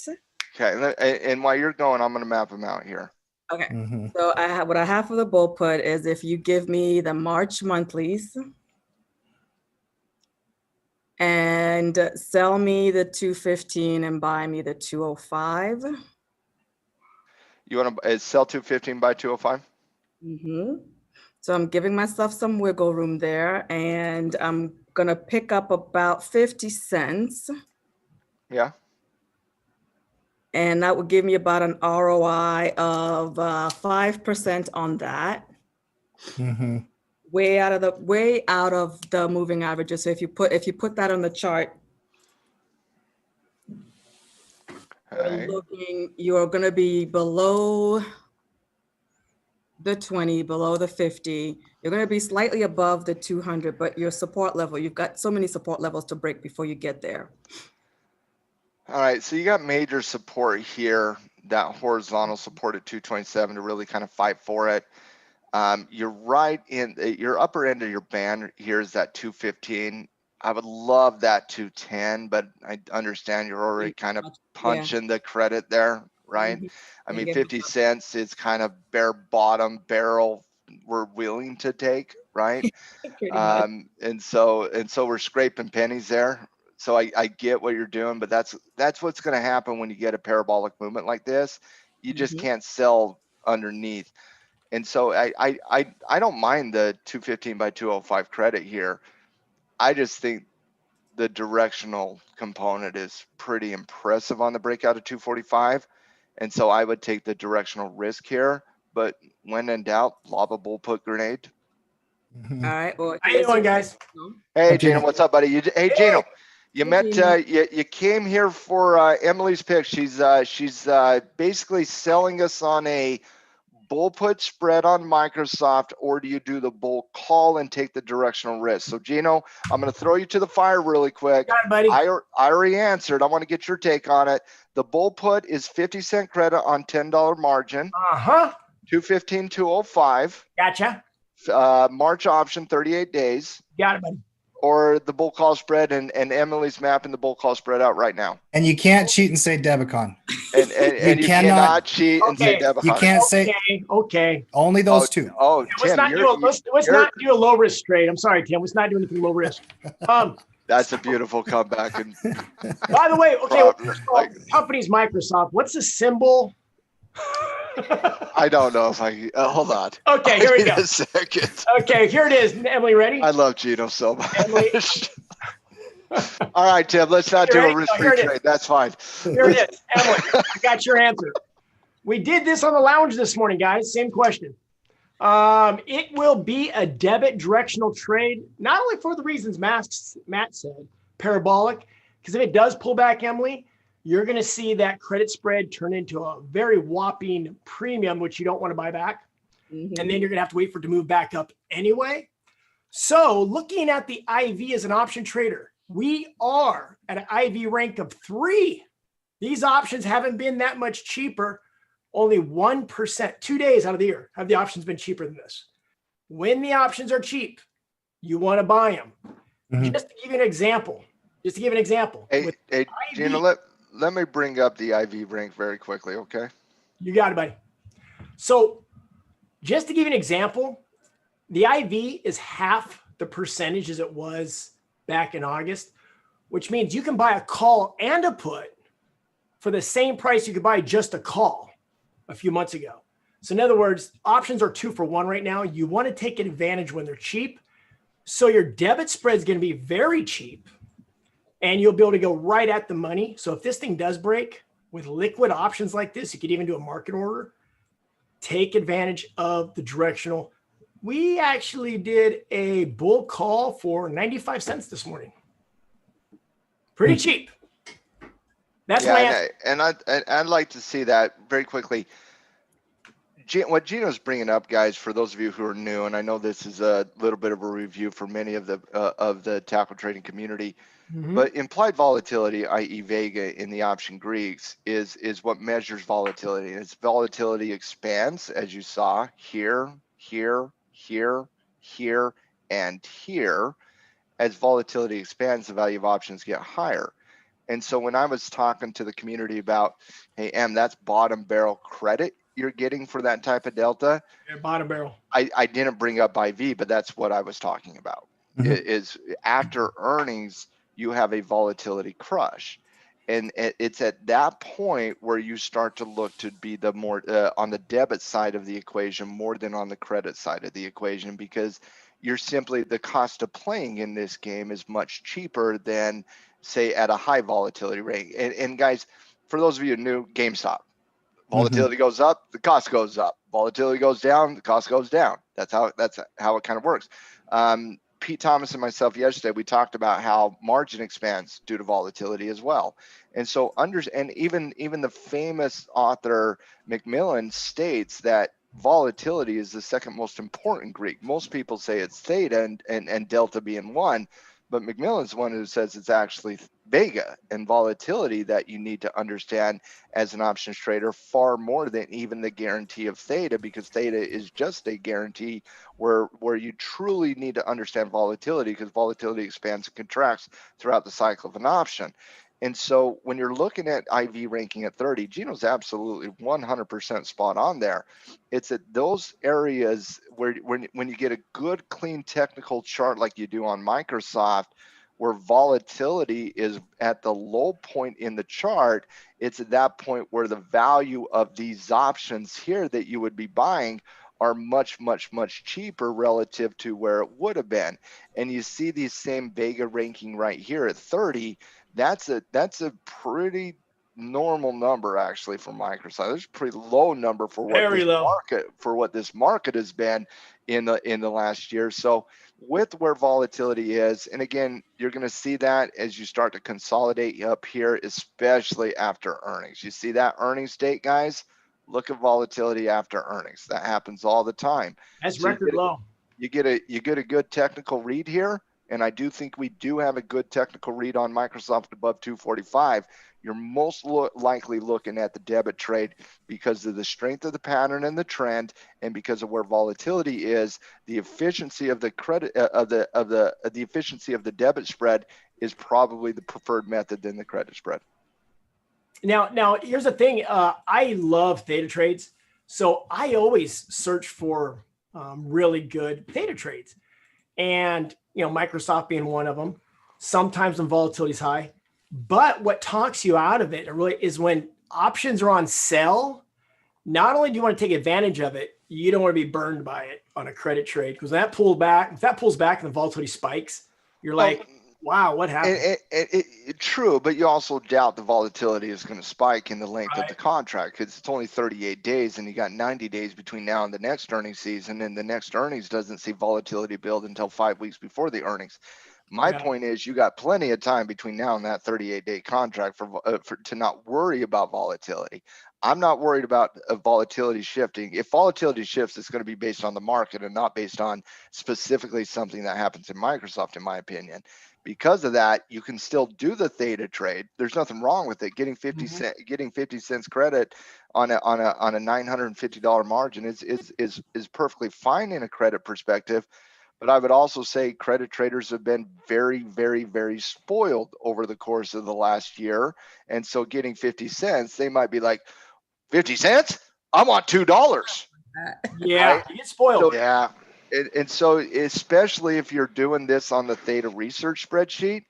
Okay. And while you're going, I'm going to map them out here. Okay. So what I have for the bull put is if you give me the March monthlies and sell me the 215 and buy me the 205. You want to sell 215 by 205? So I'm giving myself some wiggle room there, and I'm gonna pick up about 50 cents. Yeah. And that would give me about an ROI of 5% on that. Way out of the moving averages. So if you put that on the chart, you're gonna be below the 20, below the 50. You're going to be slightly above the 200, but your support level, you've got so many support levels to break before you get there. All right, so you got major support here, that horizontal support at 227 to really kind of fight for it. You're right in your upper end of your band here is that 215. I would love that 210, but I understand you're already kind of punching the credit there, right? I mean, 50 cents is kind of bare bottom barrel we're willing to take, right? And so we're scraping pennies there. So I get what you're doing, but that's what's going to happen when you get a parabolic movement like this. You just can't sell underneath. And so I don't mind the 215 by 205 credit here. I just think the directional component is pretty impressive on the breakout of 245. And so I would take the directional risk here, but when in doubt, lob a bull put grenade. All right. Well, how you doing, guys? Hey, Gino, what's up, buddy? Hey, Gino, you met, you came here for Emily's pick. She's basically selling us on a bull put spread on Microsoft, or do you do the bull call and take the directional risk? So, Gino, I'm going to throw you to the fire really quick. Got it, buddy. I already answered. I want to get your take on it. The bull put is 50-cent credit on $10 margin. 215, 205. Gotcha. March option, 38 days. Got it, buddy. Or the bull call spread, and Emily's mapping the bull call spread out right now. And you can't cheat and say Debicon. And you cannot cheat and say Debicon. You can't say. Okay. Only those two. Oh, Tim, let's not do a low risk trade. I'm sorry, Tim. Let's not do anything low risk. That's a beautiful comeback. And by the way, okay, company's Microsoft. What's the symbol? I don't know if I hold on. Okay, here we go. A second. Okay, here it is. Emily, ready? I love Gino so much. All right, Tim, let's not do a risk-free trade. That's fine. Here it is. Emily, I got your answer. We did this on the lounge this morning, guys. Same question. It will be a debit directional trade, not only for the reasons Matt said, parabolic, because if it does pull back, Emily, you're going to see that credit spread turn into a very whopping premium, which you don't want to buy back. And then you're going to have to wait for it to move back up anyway. So looking at the IV as an option trader, we are at an IV rank of 3. These options haven't been that much cheaper. Only 1%, 2 days out of the year have the options been cheaper than this. When the options are cheap, you want to buy them. Just to give you an example. Hey, Gina, let me bring up the IV rank very quickly, okay? You got it, buddy. So just to give you an example, the IV is half the percentage as it was back in August, which means you can buy a call and a put for the same price you could buy just a call a few months ago. So in other words, options are 2 for 1 right now. You want to take advantage when they're cheap. So your debit spread is going to be very cheap and you'll be able to go right at the money. So if this thing does break with liquid options like this, you could even do a market order, take advantage of the directional. We actually did a bull call for 95 cents this morning. Pretty cheap. That's my answer. And I'd like to see that very quickly. what Gino's bringing up, guys, for those of you who are new, and I know this is a little bit of a review for many of the tackle trading community, but implied volatility, i.e. Vega in the option Greeks, is what measures volatility. And its volatility expands, as you saw here, here, here, here, and here. As volatility expands, the value of options get higher. And so when I was talking to the community about, hey, that's bottom barrel credit you're getting for that type of delta. Yeah, bottom barrel. I didn't bring up IV, but that's what I was talking about. Is after earnings, you have a volatility crush. And it's at that point where you start to look to be the more on the debit side of the equation more than on the credit side of the equation, because you're simply, the cost of playing in this game is much cheaper than, say, at a high volatility rate. And guys, for those of you new, GameStop, volatility goes up, the cost goes up. Volatility goes down, the cost goes down. That's how it kind of works. Pete Thomas and myself yesterday, we talked about how margin expands due to volatility as well. And so and even the famous author Macmillan states that volatility is the second most important Greek. Most people say it's theta and delta being one, but Macmillan's the one who says it's actually Vega and volatility that you need to understand as an options trader far more than even the guarantee of theta, because theta is just a guarantee where you truly need to understand volatility, because volatility expands and contracts throughout the cycle of an option. And so when you're looking at IV ranking at 30, Gino's absolutely 100% spot on there. It's at those areas where when you get a good, clean technical chart like you do on Microsoft, where volatility is at the low point in the chart, it's at that point where the value of these options here that you would be buying are much, much, much cheaper relative to where it would have been. And you see these same Vega ranking right here at 30. That's a pretty normal number actually for Microsoft. There's a pretty low number for what this market has been in the last year. So with where volatility is, and again, you're going to see that as you start to consolidate up here, especially after earnings. You see that earnings date, guys? Look at volatility after earnings. That happens all the time. That's record low. You get a good technical read here, and I do think we do have a good technical read on Microsoft above 245. You're most likely looking at the debit trade because of the strength of the pattern and the trend, and because of where volatility is. The efficiency of the credit the efficiency of the debit spread is probably the preferred method than the credit spread. Now here's the thing. I love theta trades, so I always search for really good theta trades, and Microsoft being one of them. Sometimes when volatility is high, but what talks you out of it really is when options are on sell. Not only do you want to take advantage of it, you don't want to be burned by it on a credit trade, because if that pulls back and the volatility spikes, you're like, wow, what happened? True, but you also doubt the volatility is going to spike in the length of the contract, because it's only 38 days and you got 90 days between now and the next earnings season, and the next earnings doesn't see volatility build until 5 weeks before the earnings. My point is, you got plenty of time between now and that 38-day contract for to not worry about volatility. I'm not worried about volatility shifting. If volatility shifts, it's going to be based on the market and not based on specifically something that happens in Microsoft, in my opinion. Because of that, you can still do the theta trade. There's nothing wrong with it. Getting 50 cents credit on a $950 margin is perfectly fine in a credit perspective. But I would also say credit traders have been very, very, very spoiled over the course of the last year. And so getting 50 cents, they might be like, 50 cents? I want $2. Yeah, right? You get spoiled. So, yeah. And so especially if you're doing this on the theta research spreadsheet,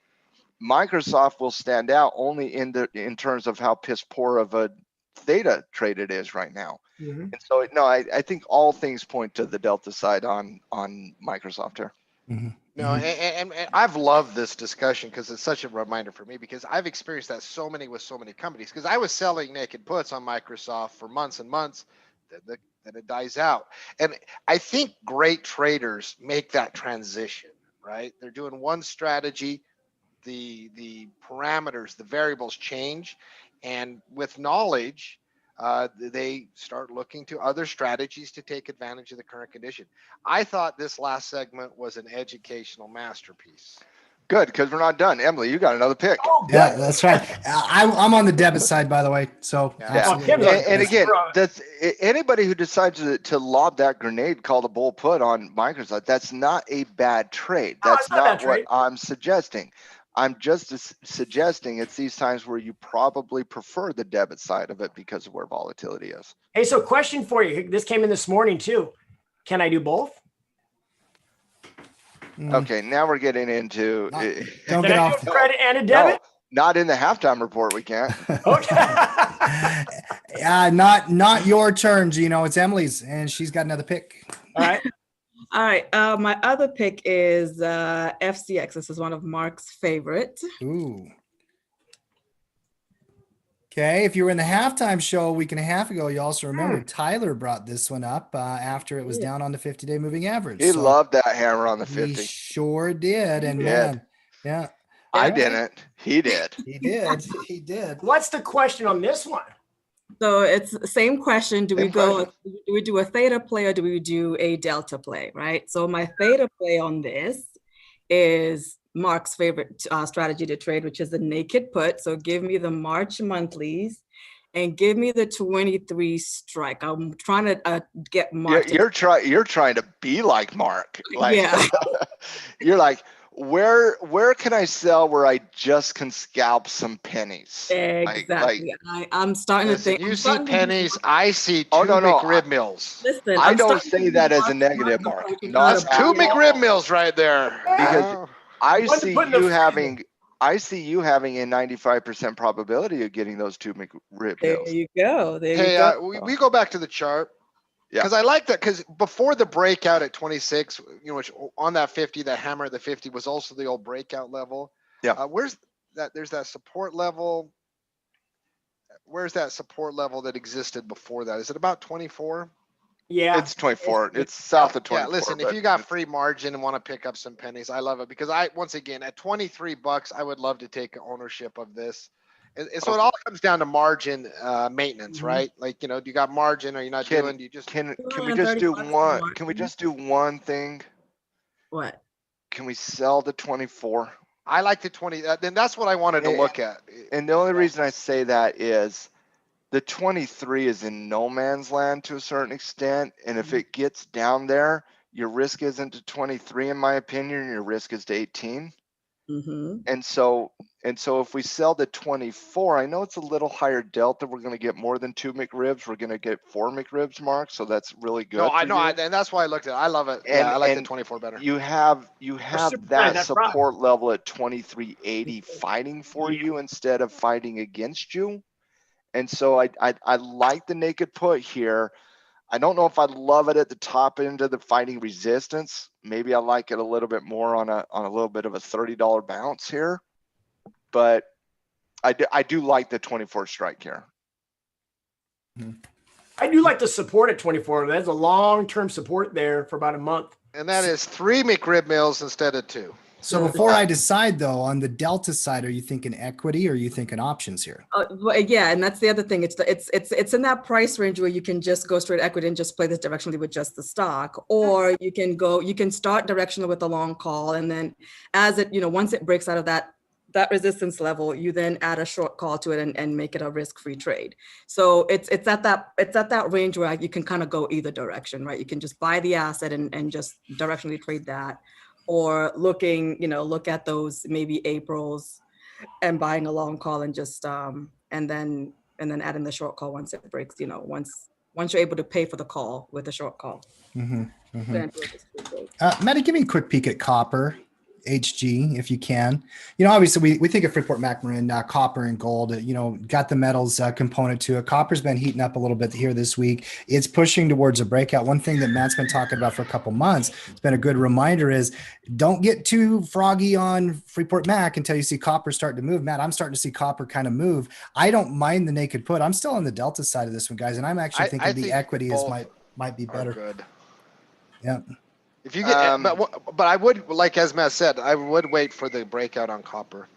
Microsoft will stand out only in terms of how piss poor of a theta trade it is right now. And so no, I think all things point to the delta side on Microsoft here. No, and I've loved this discussion because it's such a reminder for me, because I've experienced that with so many companies, because I was selling naked puts on Microsoft for months and months, then it dies out. And I think great traders make that transition, right? They're doing one strategy, the parameters, the variables change, and with knowledge they start looking to other strategies to take advantage of the current condition. I thought this last segment was an educational masterpiece. Good, because we're not done. Emily, you got another pick. Oh, Yeah, good. that's right. I'm on the debit side, by the way. So Yeah. absolutely. Kim's on- And again, Right. that's anybody who decides to lob that grenade called a bull put on Microsoft. That's not a bad trade. No, That's it's not a not bad what trade. I'm suggesting. I'm just suggesting it's these times where you probably prefer the debit side of it because of where volatility is. Hey, so question for you. This came in this morning too. Can I do both? Okay, now we're getting into. Don't Can get I do off. a credit and a No, debit? not in the halftime report. We can't. Okay. Not your turn, Gino. It's Emily's, and she's got another pick. All right. All right. My other pick is FCX. This is one of Mark's favorite. Ooh. Okay, if you were in the halftime show a week and a half ago, you also remember Tyler brought this one up after it was down on the 50-day moving average. He So loved that hammer on the he 50. sure did, and He man, did. yeah, I Yeah. didn't. He did. he did. He did. What's the question on this one? So it's the same question. Do we Same go? question. Do we do a theta play or do we do a delta play? Right. So my theta play on this is Mark's favorite strategy to trade, which is the naked put. So give me the March monthlies and give me the 23 strike. I'm trying to get Mark. You're trying to be like Mark. Like, Yeah. you're like, where can I sell where I just can scalp some pennies? Exactly. I'm starting to Listen, think. you I'm see starting to- pennies, I see two Oh, no, McRib mills. Listen, I I'm don't starting say to that think as a Mark's negative, not Mark. approaching Not That's out of- two at all. McRib mills right there. Because Wow. I When's see it putting the you freezer? having a 95% probability of getting those two McRib There meals. you go. There Hey, you go. we go back to the chart. Yeah. Because I like that, because before the breakout at 26, which on that 50, that hammer at the 50 was also the old breakout level. Yeah. Where's that? There's that support level. Where's that support level that existed before that? Is it about 24? Yeah. It's 24. It's south of 24. Yeah, listen, if but you got it's- free margin and want to pick up some pennies, I love it, because once again, at 23 bucks, I would love to take ownership of this. And so it all comes down to margin maintenance, Mhm. right? Like, do you got margin? Are you not doing? Do you just Can we 230 just do bucks one? more. Can we just do one thing? What? Can we sell the 24? I like the 20. Then that's what I wanted to look at. And the only reason I say that is the 23 is in no man's land to a certain extent. And if it gets down there, your risk isn't to 23, in my opinion, your risk is to 18. Mm-hmm. And so if we sell the 24, I know it's a little higher delta. We're going to get more than 2 McRibs. We're going to get 4 McRibs, Mark. So that's really good. No, I for know, you. and that's why I looked at it. I love it. Yeah, I like the 24 better. You have super fan, that that's right. support level at 2380 fighting for you instead of fighting against you. And so I like the naked put here. I don't know if I love it at the top end of the fighting resistance. Maybe I like it a little bit more on a little bit of a $30 bounce here. But I do like the 24 strike here. I do like the support at 24. There's a long-term support there for about a month. And that is 3 McRib meals instead of 2. So before I decide, though, on the delta side, are you thinking equity or are you thinking options here? Well, yeah, and that's the other thing. It's in that price range where you can just go straight equity and just play this directionally with just the stock, or you can start directionally with a long call, and then as it once it breaks out of that resistance level, you then add a short call to it and make it a risk-free trade. So it's at that range where you can kind of go either direction, right? You can just buy the asset and just directionally trade that, or look at those maybe Aprils and buying a long call and just and then adding the short call once it breaks, once you're able to pay for the call with a short call. Mm-hmm, mm-hmm. Then do a risk-free trade. Maddie, give me a quick peek at copper, HG, if you can. Obviously we think of Freeport McMoran, copper and gold, got the metals component to it. Copper's been heating up a little bit here this week. It's pushing towards a breakout. One thing that Matt's been talking about for a couple months, it's been a good reminder, is don't get too froggy on Freeport Mac until you see copper start to move. Matt, I'm starting to see copper kind of move. I don't mind the naked put. I'm still on the delta side of this one, guys, and I'm actually thinking I the think equity is both might be better. Good. Yeah. If you get, but I would, like as Matt said, I would wait for the breakout on copper.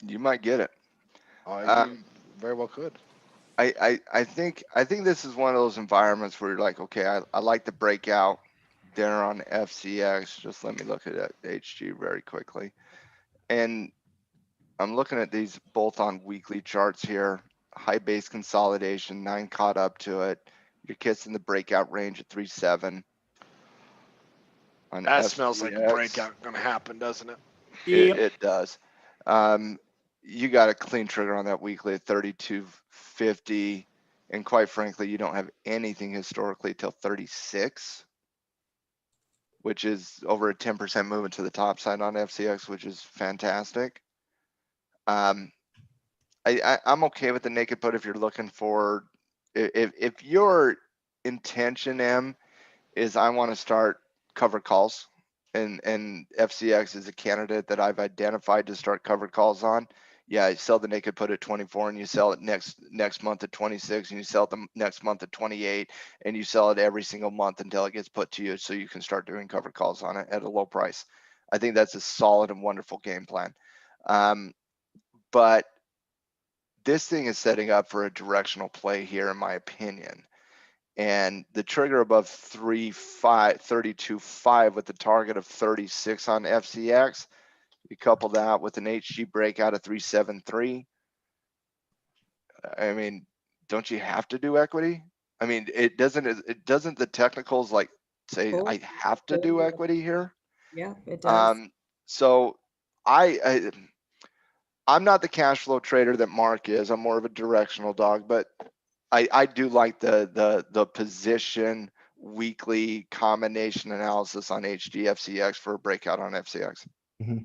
You might get it. You very well could. I think this is one of those environments where you're like, okay, I like the breakout there on FCX. Just let me look at that HG very quickly. And I'm looking at these both on weekly charts here. High base consolidation, 9 caught up to it. You're kissing the breakout range at 3.7. On That smells like a FCX. breakout going to happen, doesn't it? It does. You got a clean trigger on that weekly at 32.50, and quite frankly, you don't have anything historically till 36, which is over a 10% movement to the top side on FCX, which is fantastic. I'm okay with the naked put if you're looking for, if your intention, M, is I want to start covered calls, and FCX is a candidate that I've identified to start covered calls on. Yeah, you sell the naked put at 24, and you sell it next month at 26, and you sell it the next month at 28, and you sell it every single month until it gets put to you, so you can start doing covered calls on it at a low price. I think that's a solid and wonderful game plan. But this thing is setting up for a directional play here, in my opinion. And the trigger above 32.5 with the target of 36 on FCX, you couple that with an HG breakout of 3.73. I mean, don't you have to do equity? I mean, it doesn't the technicals like say I have to do equity here? Yeah, it does. So I'm not the cash flow trader that Mark is. I'm more of a directional dog, but I do like the position weekly combination analysis on HDFCX for a breakout on FCX. Mm-hmm.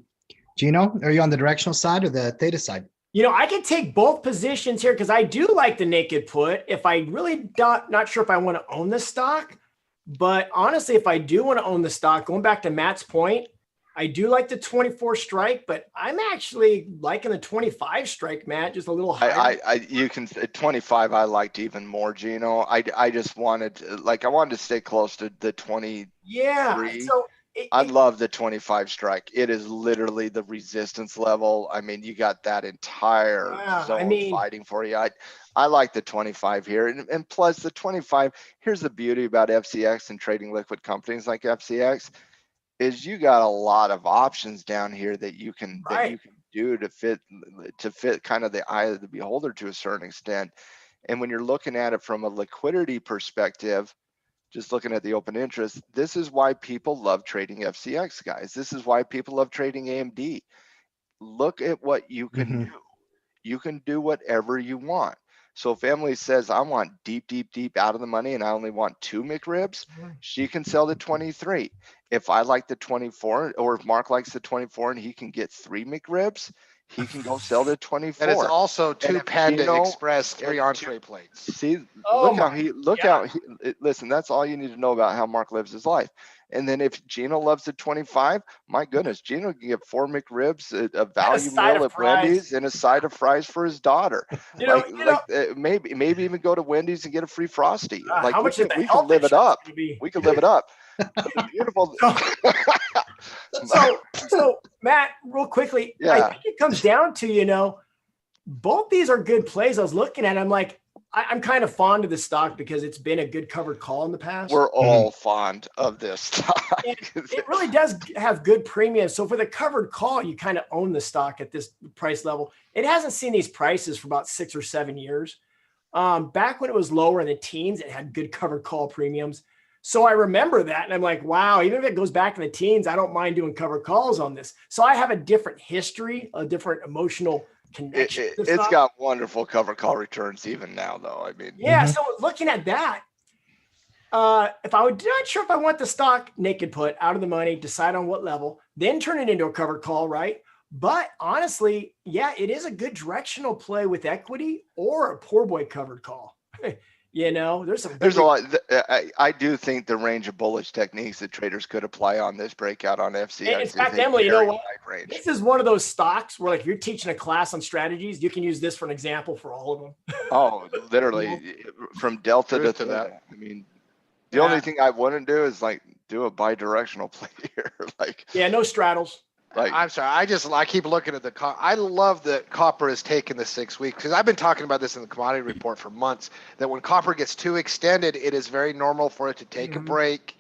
Gino, are you on the directional side or the theta side? You know, I can take both positions here because I do like the naked put. If I really not sure if I want to own the stock, but honestly, if I do want to own the stock, going back to Matt's point, I do like the 24 strike, but I'm actually liking the 25 strike, Matt, just a little higher. You can 25. I liked even more, Gino. I just wanted I wanted to stay close to the 23. Yeah. So I love the 25 strike. It is literally the resistance level. I mean, you got that entire zone fighting for you. I like the 25 here. And plus the 25, here's the beauty about FCX and trading liquid companies like FCX is you got a lot of options down here that you can do to fit kind of the eye of the beholder to a certain extent. And when you're looking at it from a liquidity perspective, just looking at the open interest, this is why people love trading FCX, guys. This is why people love trading AMD. Look at what you can do. You can do whatever you want. So if Emily says, I want deep out of the money and I only want 2 McRibs, she can sell the 23. If I like the 24, or if Mark likes the 24 and he can get 3 McRibs, he can go sell the 24. And it's also 2 Panda Express 3 entree plates. See, listen, that's all you need to know about how Mark lives his life. And then if Gino loves the 25, my goodness, Gino can get 4 McRibs, a value meal at Wendy's, and a side of fries for his daughter. Maybe even go to Wendy's and get a free Frosty. How much we can live it up. We can live it up. Beautiful. So Matt, real quickly, I think it comes down to, both these are good plays. I was looking at it, I'm like, I'm kind of fond of the stock because it's been a good covered call in the past. We're all fond of this stock. It really does have good premium. So for the covered call, you kind of own the stock at this price level. It hasn't seen these prices for about 6 or 7 years. Back when it was lower in the teens, it had good covered call premiums. So I remember that. And I'm like, wow, even if it goes back in the teens, I don't mind doing covered calls on this. So I have a different history, a different emotional connection. It's got wonderful cover call returns even now, though. I mean, So looking at that, if I would not sure if I want the stock naked put out of the money, decide on what level, then turn it into a covered call, right? But honestly, it is a good directional play with equity or a poor boy covered call. There's a lot. I do think the range of bullish techniques that traders could apply on this breakout on FCX. In fact, Emily, you know what? This is one of those stocks where, like, you're teaching a class on strategies. You can use this for an example for all of them. Oh, literally, from delta to that. I mean, the only thing I wouldn't do is do a bi-directional play here. No straddles. Like, I'm sorry. I keep looking at I love that copper has taken the 6 weeks, because I've been talking about this in the commodity report for months, that when copper gets too extended, it is very normal for it to take a break,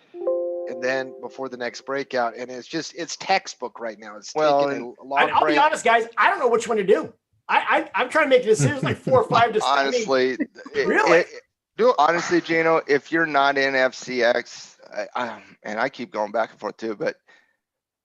and then before the next breakout. And it's textbook right now. It's taking a long I'll break. be honest, guys. I don't know which one to do. I'm trying to make decisions like 4 or 5 to honestly, really. Honestly, Gino, if you're not in FCX, and I keep going back and forth too, but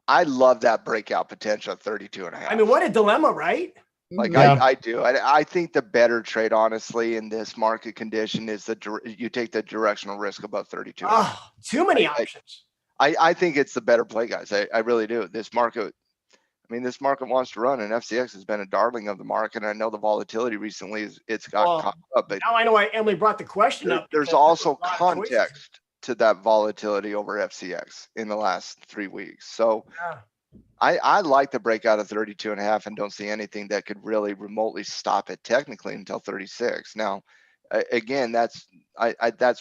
I love that breakout potential at 32.5. I mean, what a dilemma, right? Like Yeah. I do. I think the better trade, honestly, in this market condition is you take the directional risk above 32. Oh, too many options. I think it's the better play, guys. I really do. This market wants to run, and FCX has been a darling of the market. And I know the volatility recently it's got caught up, but now I know why Emily brought the question up. There's also context to that volatility over FCX in the last 3 weeks. So I like the breakout of 32.5 and don't see anything that could really remotely stop it technically until 36. Now, again, that's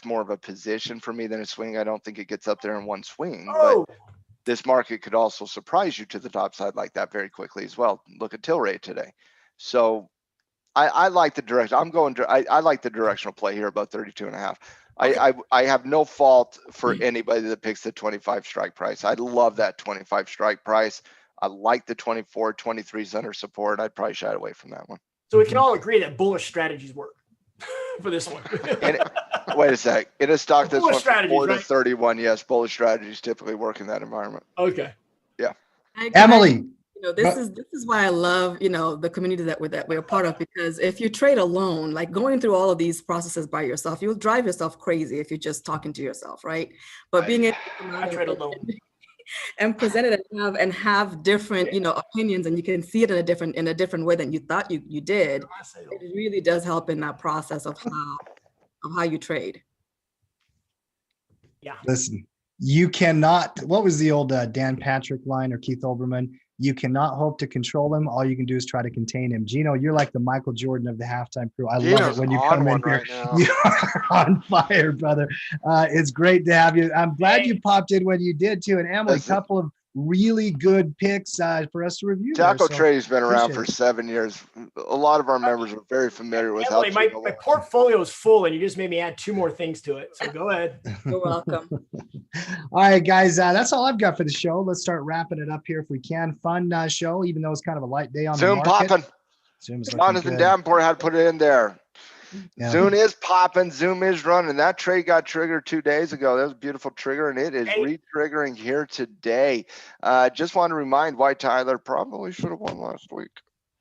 more of a position for me than a swing. I don't think it gets up there in one swing, but this market could also surprise you to the top side like that very quickly as well. Look at Tilray today. So I like the direction. I like the directional play here about 32.5. Okay. I have no fault for anybody that picks the 25 strike price. I love that 25 strike price. I like the 24, 23s under support. I'd probably shy away from that one. So we can all agree that bullish strategies work for this one. Wait a sec. In a stock that's went from 4 to right? 31, yes, bullish strategies typically work in that environment. Okay. Yeah. Emily. This is why I love, the community that we're a part of, because if you trade alone, like going through all of these processes by yourself, you'll drive yourself crazy if you're just talking to yourself, right? But being able to come out trade alone and present it and have different, opinions, and you can see it in a different way than you thought you did, it really does help in that process of how you trade. Yeah. Listen, you cannot, what was the old Dan Patrick line or Keith Olbermann? You cannot hope to control him. All you can do is try to contain him. Gino, you're like the Michael Jordan of the halftime crew. I love it when you come in here. Right, you are on fire, brother. It's great to have you. I'm glad you popped in when you did too. And Emily, a couple of really good picks for us to review. Taco Trade's been around for 7 years. A lot of our members are very familiar with Emily, my portfolio is full, and you just made me add 2 more things to it. So go ahead. You're welcome. All right, guys, that's all I've got for the show. Let's start wrapping it up here if we can. Fun show, even though it's kind of a light day on the market. Popping. Jonathan Davenport had to put it in there. Yeah. Zoom is popping. Zoom is running. That trade got triggered 2 days ago. That was a beautiful trigger, and it is re-triggering here today. Just want to remind why Tyler probably should have won last week.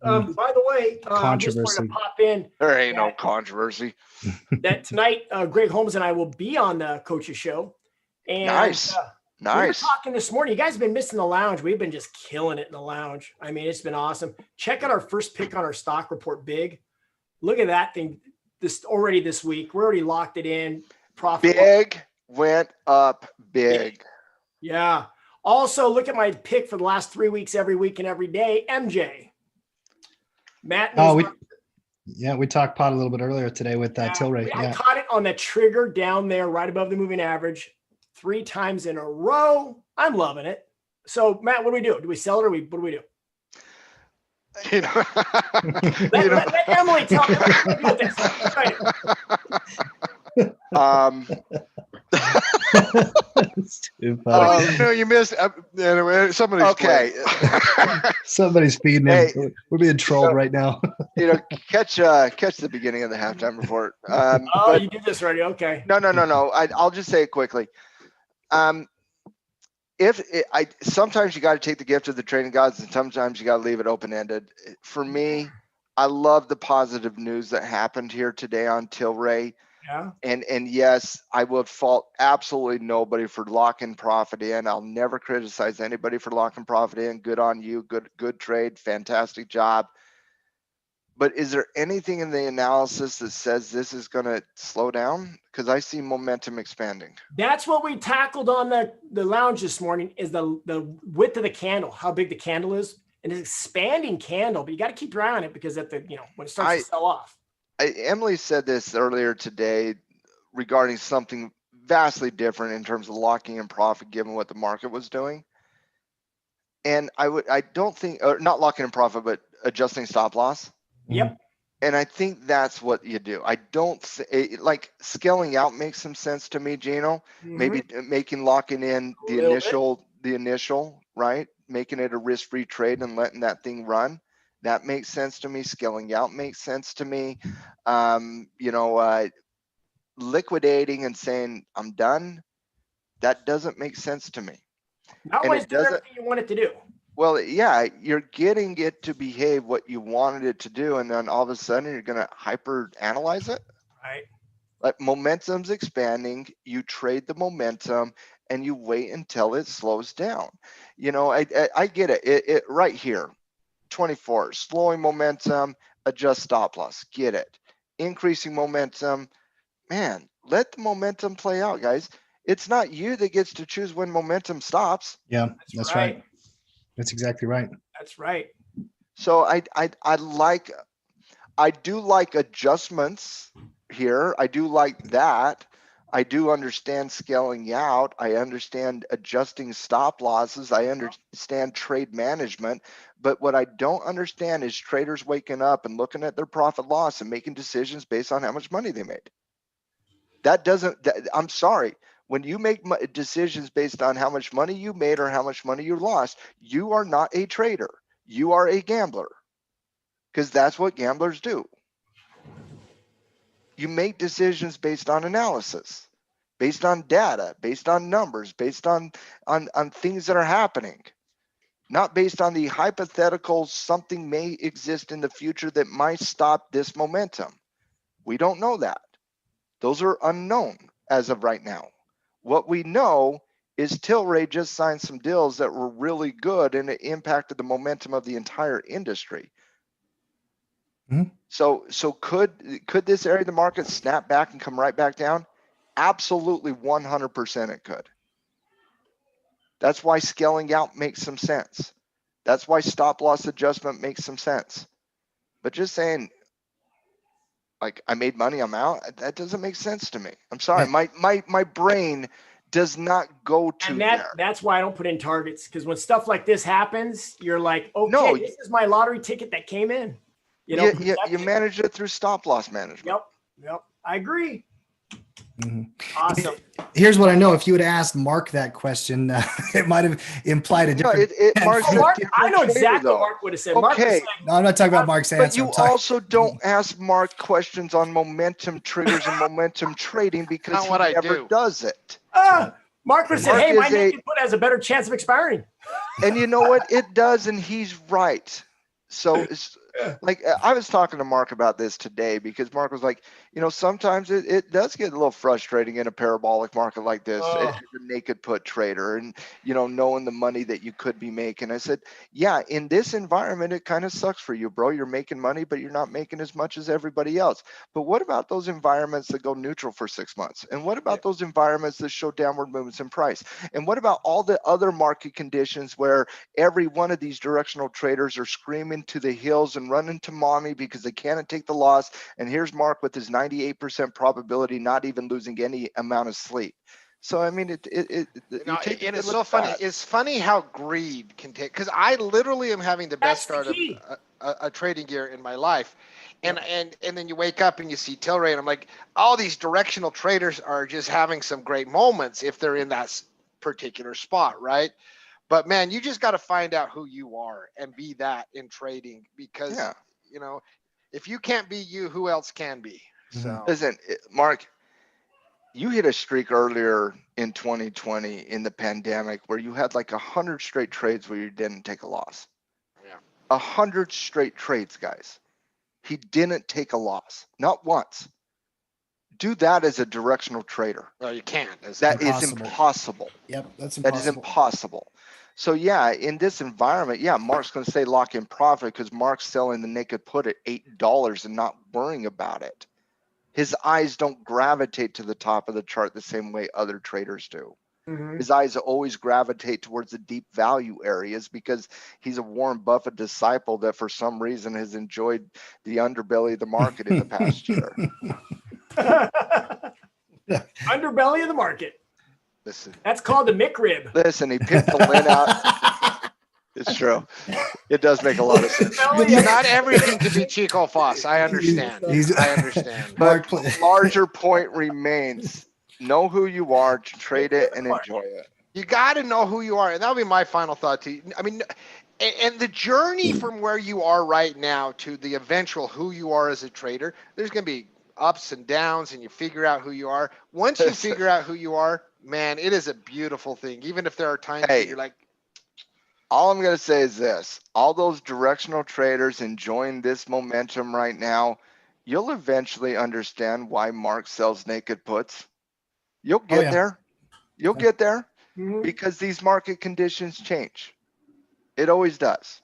By the way, I just wanted to pop in. There ain't no controversy. That tonight, Greg Holmes and I will be on the coach's show. And, nice. We were talking this morning. You guys have been missing the lounge. We've been just killing it in the lounge. I mean, it's been awesome. Check out our first pick on our stock report, Big. Look at that thing. This week. We're already locked it in. Profit. Big went up big. Yeah. Also, look at my pick for the last 3 weeks, every week and every day. MJ. Matt. We talked pot a little bit earlier today with Tilray. I caught it on the trigger down there, right above the moving average, 3 times in a row. I'm loving it. So, Matt, what do we do? Do we sell it, or what do we do? Let Emily tell me what this. You missed. Anyway, somebody's okay. Somebody's feeding him. Hey, we're being trolled right now. Catch the beginning of the halftime report. You did this already. Okay. No. I'll just say it quickly. Sometimes you got to take the gift of the trading gods, and sometimes you got to leave it open-ended. For me, I love the positive news that happened here today on Tilray. Yeah. And yes, I would fault absolutely nobody for locking profit in. I'll never criticize anybody for locking profit in. Good on you. Good trade. Fantastic job. But is there anything in the analysis that says this is going to slow down? Because I see momentum expanding. That's what we tackled on the lounge this morning, is the width of the candle, how big the candle is. And it's an expanding candle, but you got to keep your eye on it, because when it starts to sell off. Emily said this earlier today regarding something vastly different in terms of locking in profit, given what the market was doing. And I don't think, or not locking in profit, but adjusting stop loss. Yep. And I think that's what you do. I don't like scaling out makes some sense to me, Gino. Maybe locking in the initial, right? Making it a risk-free trade and letting that thing run. That makes sense to me. Scaling out makes sense to me. Liquidating and saying I'm done, that doesn't make sense to me. Not And when it it's doing doesn't. everything you want it to do. Well, yeah, you're getting it to behave what you wanted it to do, and then all of a sudden you're going to hyper analyze it. Right. Like momentum's expanding, you trade the momentum and you wait until it slows down. I get it. It right here, 24, slowing momentum, adjust stop loss. Get it. Increasing momentum, man, let the momentum play out, guys. It's not you that gets to choose when momentum stops. Yeah, that's right. That's exactly right. That's right. So I do like adjustments here. I do like that. I do understand scaling out. I understand adjusting stop losses. I understand trade management. But what I don't understand is traders waking up and looking at their profit loss and making decisions based on how much money they made. I'm sorry. When you make decisions based on how much money you made or how much money you lost, you are not a trader. You are a gambler, because that's what gamblers do. You make decisions based on analysis, based on data, based on numbers, based on things that are happening, not based on the hypothetical something may exist in the future that might stop this momentum. We don't know that. Those are unknown as of right now. What we know is Tilray just signed some deals that were really good and it impacted the momentum of the entire industry. Mm-hmm. So could this area of the market snap back and come right back down? Absolutely, 100% it could. That's why scaling out makes some sense. That's why stop loss adjustment makes some sense. But just saying, like, I made money, I'm out, that doesn't make sense to me. I'm sorry, my brain does not go to there. That's why I don't put in targets, because when stuff like this happens, you're like, okay, No, this is my lottery ticket that came in. You manage it through stop loss management. Yep. I agree. Mm-hmm. Awesome. Here's what I know. If you would ask Mark that question, it might have implied a different. Mark, I know exactly what Mark would have said. Okay. Mark was like, no, I'm not talking about Mark's answer. But you also don't ask Mark questions on momentum triggers and momentum trading, because he never does it. Mark would have said, hey, my naked put has a better chance of expiring. And you know what? It does, and he's right. So it's like, I was talking to Mark about this today, because Mark was like, sometimes it does get a little frustrating in a parabolic market like this as a naked put trader, and knowing the money that you could be making. I said, yeah, in this environment it kind of sucks for you, bro. You're making money, but you're not making as much as everybody else. But what about those environments that go neutral for 6 months? And what about those environments that show downward movements in price? And what about all the other market conditions where every one of these directional traders are screaming to the hills and running to mommy because they can't take the loss? And here's Mark with his 98% probability not even losing any amount of sleep. So I mean, it's so funny. It's funny how greed can take, because I literally am having the best start of a trading year in my life, and then you wake up and you see Tilray, and I'm like, all these directional traders are just having some great moments if they're in that particular spot, right? But man, you just got to find out who you are and be that in trading, because if you can't be you, who else can be? So listen, Mark, you hit a streak earlier in 2020 in the pandemic where you had like 100 straight trades where you didn't take a loss. Yeah, 100 straight trades, guys. He didn't take a loss, not once. Do that as a directional trader. No, you can't. That is impossible. Yep, that's impossible. That is impossible. So yeah, in this environment, yeah, Mark's going to say lock in profit because Mark's selling the naked put at $8 and not worrying about it. His eyes don't gravitate to the top of the chart the same way other traders do. Mm-hmm. His eyes always gravitate towards the deep value areas because he's a Warren Buffett disciple that for some reason has enjoyed the underbelly of the market in the past year. Underbelly of the market. Listen, that's called the McRib. Listen, he picked the lint out. It's true. It does make a lot of sense. Not everything can be Chico Foss. I understand. He's- I understand. But Mark, larger point remains: know who you are, trade it, and enjoy it. You got to know who you are, and that'll be my final thought to you. I mean, and the journey from where you are right now to the eventual who you are as a trader, there's going to be ups and downs, and you figure out who you are. Once you figure out who you are, man, it is a beautiful thing. Even if there are times that you're like, all I'm going to say is this: all those directional traders enjoying this momentum right now, you'll eventually understand why Mark sells naked puts. You'll get there. You'll get there because these market conditions change. It always does.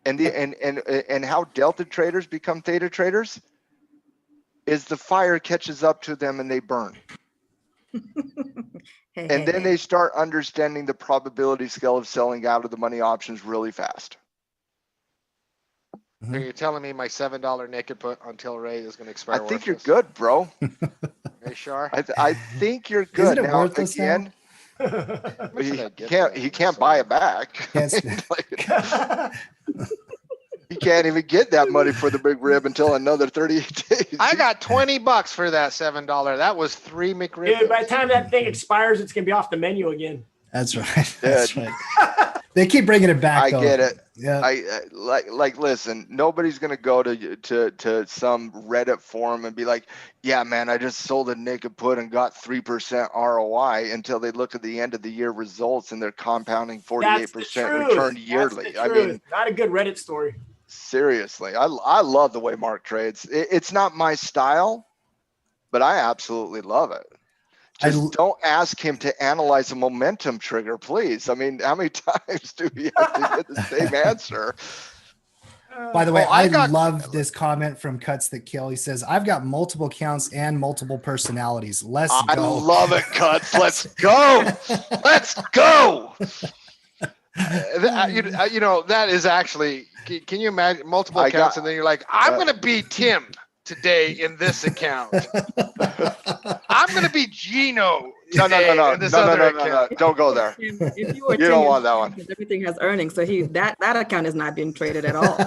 And and how delta traders become theta traders is the fire catches up to them and they burn. And then they start understanding the probability scale of selling out of the money options really fast. are you telling me my $7 naked put on Tilray is going to expire? I think you're good, bro. Are you sure? I think you're good. Isn't it worthless now? He can't buy it back. He can't even get that money for the big rib until another 38 days. I got $20 for that $7. That was 3 McRibs. Dude, by the time that thing expires, it's gonna be off the menu again. That's right. That's right. They keep bringing it back. I though. get it. Yeah. I like listen, nobody's gonna go to some Reddit forum and be like, yeah, man, I just sold a naked put and got 3% ROI until they look at the end of the year results and they're compounding 48% return yearly. I mean, not a good Reddit story. Seriously, I love the way Mark trades. It's not my style, but I absolutely love it. Just don't ask him to analyze a momentum trigger, please. I mean, how many times do we have to get the same answer? By the way, I love this comment from Cuts That Kill. He says, I've got multiple accounts and multiple personalities. Let's go. I love it, Cuts. Let's go. Let's go. You know, that is actually, can you imagine multiple accounts and then you're like, I'm going to be Tim today in this account. I'm going to be Gino today in this other account. Don't go there. If you don't want that one. Everything has earnings, so that account is not being traded at all.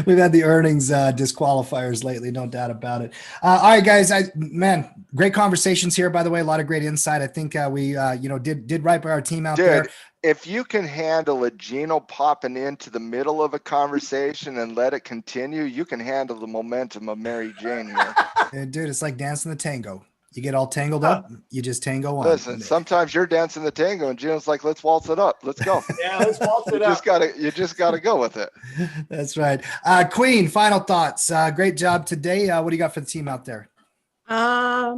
We've had the earnings disqualifiers lately, no doubt about it. All right, guys, man, great conversations here. By the way, a lot of great insight. I think we did right by our team out there. If you can handle a Gino popping into the middle of a conversation and let it continue, you can handle the momentum of Mary Jane here. Dude, it's like dancing the tango. You get all tangled up, you just tango on. Listen, sometimes you're dancing the tango and Gino's like, let's waltz it up. Let's go. Yeah, let's waltz it up. You just gotta go with it. That's right. Queen, final thoughts. Great job today. What do you got for the team out there? I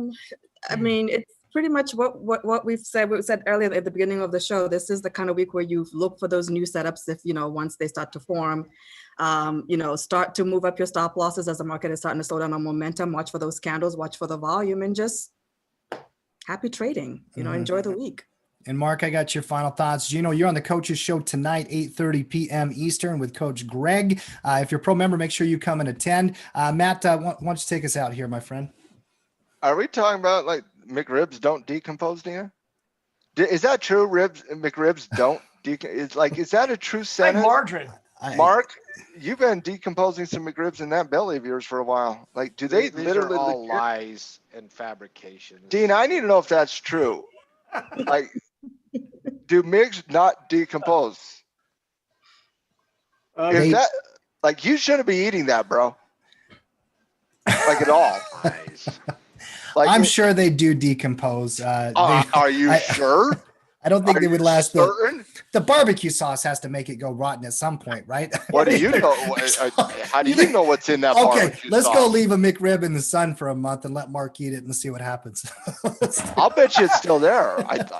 mean, it's pretty much what we've said. We said earlier at the beginning of the show. This is the kind of week where you look for those new setups. If once they start to form, start to move up your stop losses as the market is starting to slow down on momentum. Watch for those candles. Watch for the volume, and just happy trading. Enjoy the week. And Mark, I got your final thoughts. Gino, you're on the Coaches Show tonight, 8:30 p.m. Eastern with Coach Greg. If you're a pro member, make sure you come and attend. Matt, why don't you take us out here, my friend? Are we talking about like McRibs don't decompose, Dina? Is that true? McRibs don't decompose? Is that a true sentence? Like margarine. Mark, you've been decomposing some McRibs in that belly of yours for a while. Like, do they These literally are all lies and fabrications? Dina, I need to know if that's true. Like, do MIGs not decompose? If that, like, you shouldn't be eating that, bro. Like at all. Like, I'm sure they do decompose. Are you sure? I don't think they would last. Certain? The barbecue sauce has to make it go rotten at some point, right? What do you know? How do you know what's in that barbecue let's sauce? go leave a McRib in the sun for a month and let Mark eat it and see what happens. I'll bet you it's still there.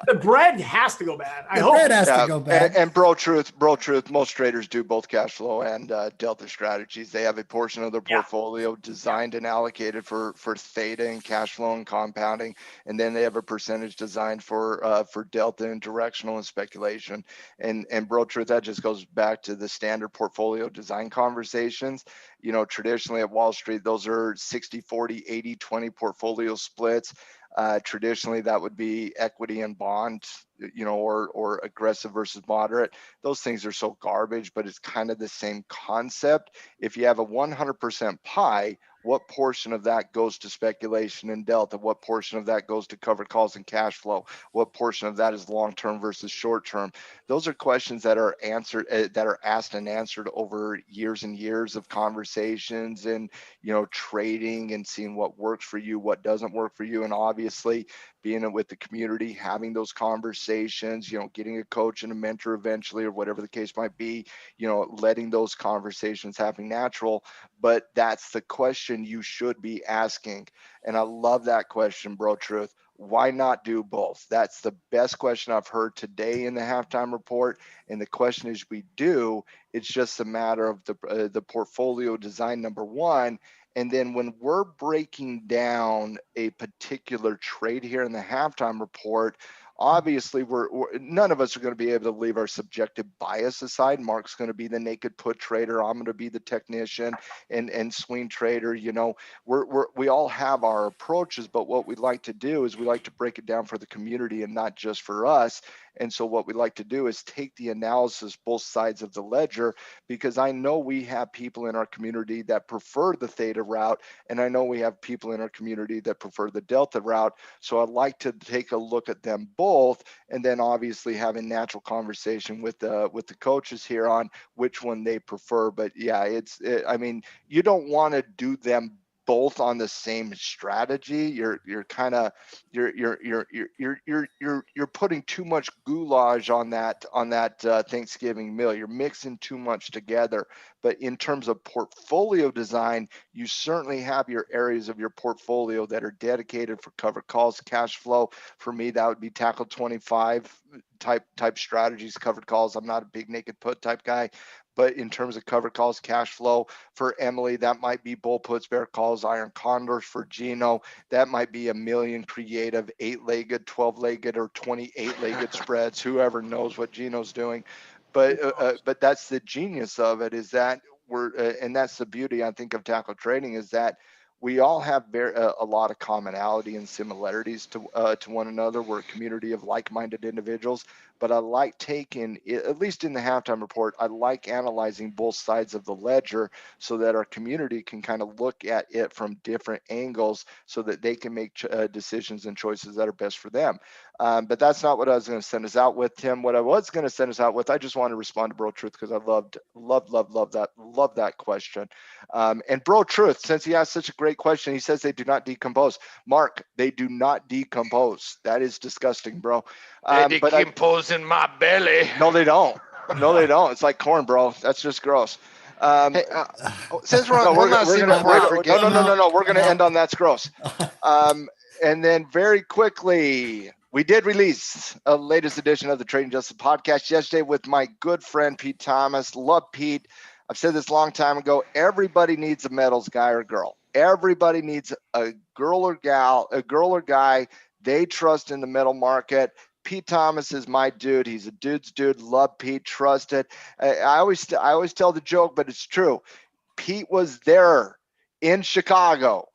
The bread has to go bad. The bread has to go bad. And bro, truth, most traders do both cash flow and delta strategies. They have a portion of their portfolio designed and allocated for theta and cash flow and compounding, and then they have a percentage designed for delta and directional and speculation. And bro, truth, that just goes back to the standard portfolio design conversations. Traditionally at Wall Street, those are 60, 40, 80, 20 portfolio splits. Traditionally, that would be equity and bond or aggressive versus moderate. Those things are so garbage, but it's kind of the same concept. If you have a 100% pie, what portion of that goes to speculation and delta? What portion of that goes to covered calls and cash flow? What portion of that is long-term versus short-term? Those are questions that are answered, that are asked and answered over years and years of conversations and, trading and seeing what works for you, what doesn't work for you. And obviously being with the community, having those conversations, getting a coach and a mentor eventually, or whatever the case might be, letting those conversations happen natural. But that's the question you should be asking. And I love that question, Bro Truth. Why not do both? That's the best question I've heard today in the halftime report. And the question is, we do. It's just a matter of the portfolio design, number one. And then when we're breaking down a particular trade here in the halftime report, obviously none of us are going to be able to leave our subjective bias aside. Mark's going to be the naked put trader. I'm going to be the technician and swing trader. We all have our approaches, but what we like to do is we like to break it down for the community and not just for us. And so what we like to do is take the analysis, both sides of the ledger, because I know we have people in our community that prefer the theta route, and I know we have people in our community that prefer the delta route. So I'd like to take a look at them both, and then obviously have a natural conversation with the coaches here on which one they prefer. But yeah, I mean, you don't want to do them both on the same strategy. You're putting too much goulash on that Thanksgiving meal. You're mixing too much together. But in terms of portfolio design, you certainly have your areas of your portfolio that are dedicated for covered calls, cash flow. For me, that would be tackle 25 type strategies, covered calls. I'm not a big naked put type guy. But in terms of covered calls, cash flow, for Emily, that might be bull puts, bear calls, iron condors. For Gino, that might be a million creative 8-legged, 12-legged, or 28-legged spreads. Whoever knows what Gino's doing. But that's the genius of it, is that and that's the beauty, I think, of tackle trading, is that we all have a lot of commonality and similarities to one another. We're a community of like-minded individuals. But I like taking, at least in the halftime report, I like analyzing both sides of the ledger so that our community can kind of look at it from different angles so that they can make decisions and choices that are best for them. But that's not what I was going to send us out with, Tim. What I was going to send us out with, I just want to respond to Bro Truth because I love that question. And Bro Truth, since he asked such a great question, he says they do not decompose. Mark, they do not decompose. That is disgusting, bro. They decompose in my belly. No, they don't. No, they don't. It's like corn, bro. That's just gross. Hey, since we're gonna end on that's gross. And then very quickly, we did release a latest edition of the Trading Justice podcast yesterday with my good friend Pete Thomas. Love Pete. I've said this a long time ago. Everybody needs a metals guy or girl. Everybody needs a girl or guy they trust in the metal market. Pete Thomas is my dude. He's a dude's dude. Love Pete. Trust it. I always tell the joke, but it's true. Pete was there in Chicago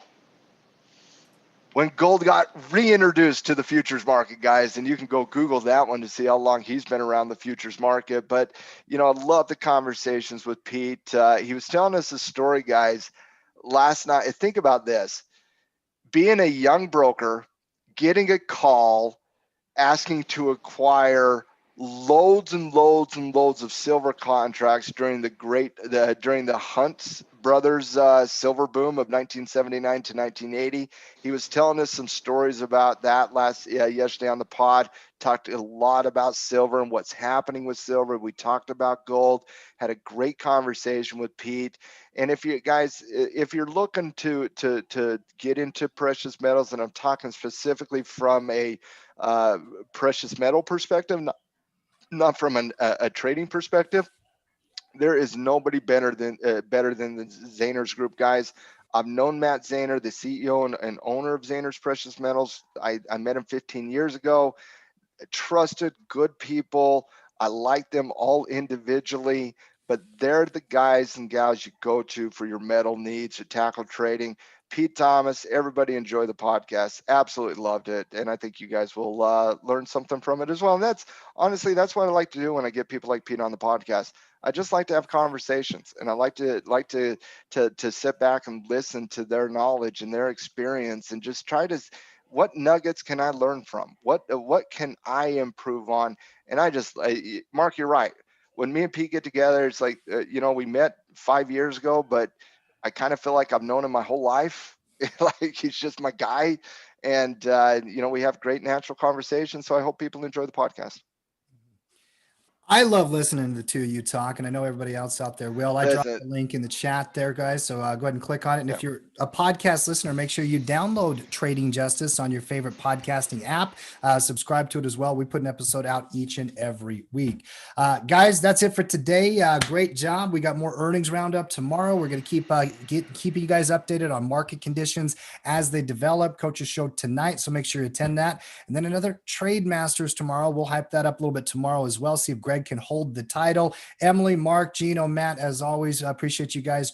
when gold got reintroduced to the futures market, guys. And you can go Google that one to see how long he's been around the futures market. But, I love the conversations with Pete. He was telling us a story, guys, last night. Think about this. Being a young broker, getting a call, asking to acquire loads and loads and loads of silver contracts during the Hunt brothers silver boom of 1979 to 1980. He was telling us some stories about that yesterday on the pod. Talked a lot about silver and what's happening with silver. We talked about gold. Had a great conversation with Pete. And if you're looking to get into precious metals, and I'm talking specifically from a precious metal perspective, not from a trading perspective, there is nobody better than the Zahners Group, guys. I've known Matt Zahner, the CEO and owner of Zahner's Precious Metals. I met him 15 years ago. Trusted, good people. I like them all individually, but they're the guys and gals you go to for your metal needs, your tackle trading. Pete Thomas, everybody enjoy the podcast. Absolutely loved it. And I think you guys will learn something from it as well. And that's honestly, that's what I like to do when I get people like Pete on the podcast. I just like to have conversations, and I like to sit back and listen to their knowledge and their experience, and just try to, what nuggets can I learn from? What can I improve on? And Mark, you're right. When me and Pete get together, it's like, we met 5 years ago, but I kind of feel like I've known him my whole life. Like he's just my guy. And, we have great natural conversations. So I hope people enjoy the podcast. I love listening to the two of you talk, and I know everybody else out there will. I dropped the link in the chat there, guys, so go ahead and click on it. And if you're a podcast listener, make sure you download Trading Justice on your favorite podcasting app. Subscribe to it as well. We put an episode out each and every week. Guys, that's it for today. Great job. We got more earnings roundup tomorrow. We're going to keep keeping you guys updated on market conditions as they develop. Coach's show tonight, so make sure you attend that. And then another Trade Masters tomorrow. We'll hype that up a little bit tomorrow as well, see if Greg can hold the title. Emily, Mark, Gino, Matt, as always, I appreciate you guys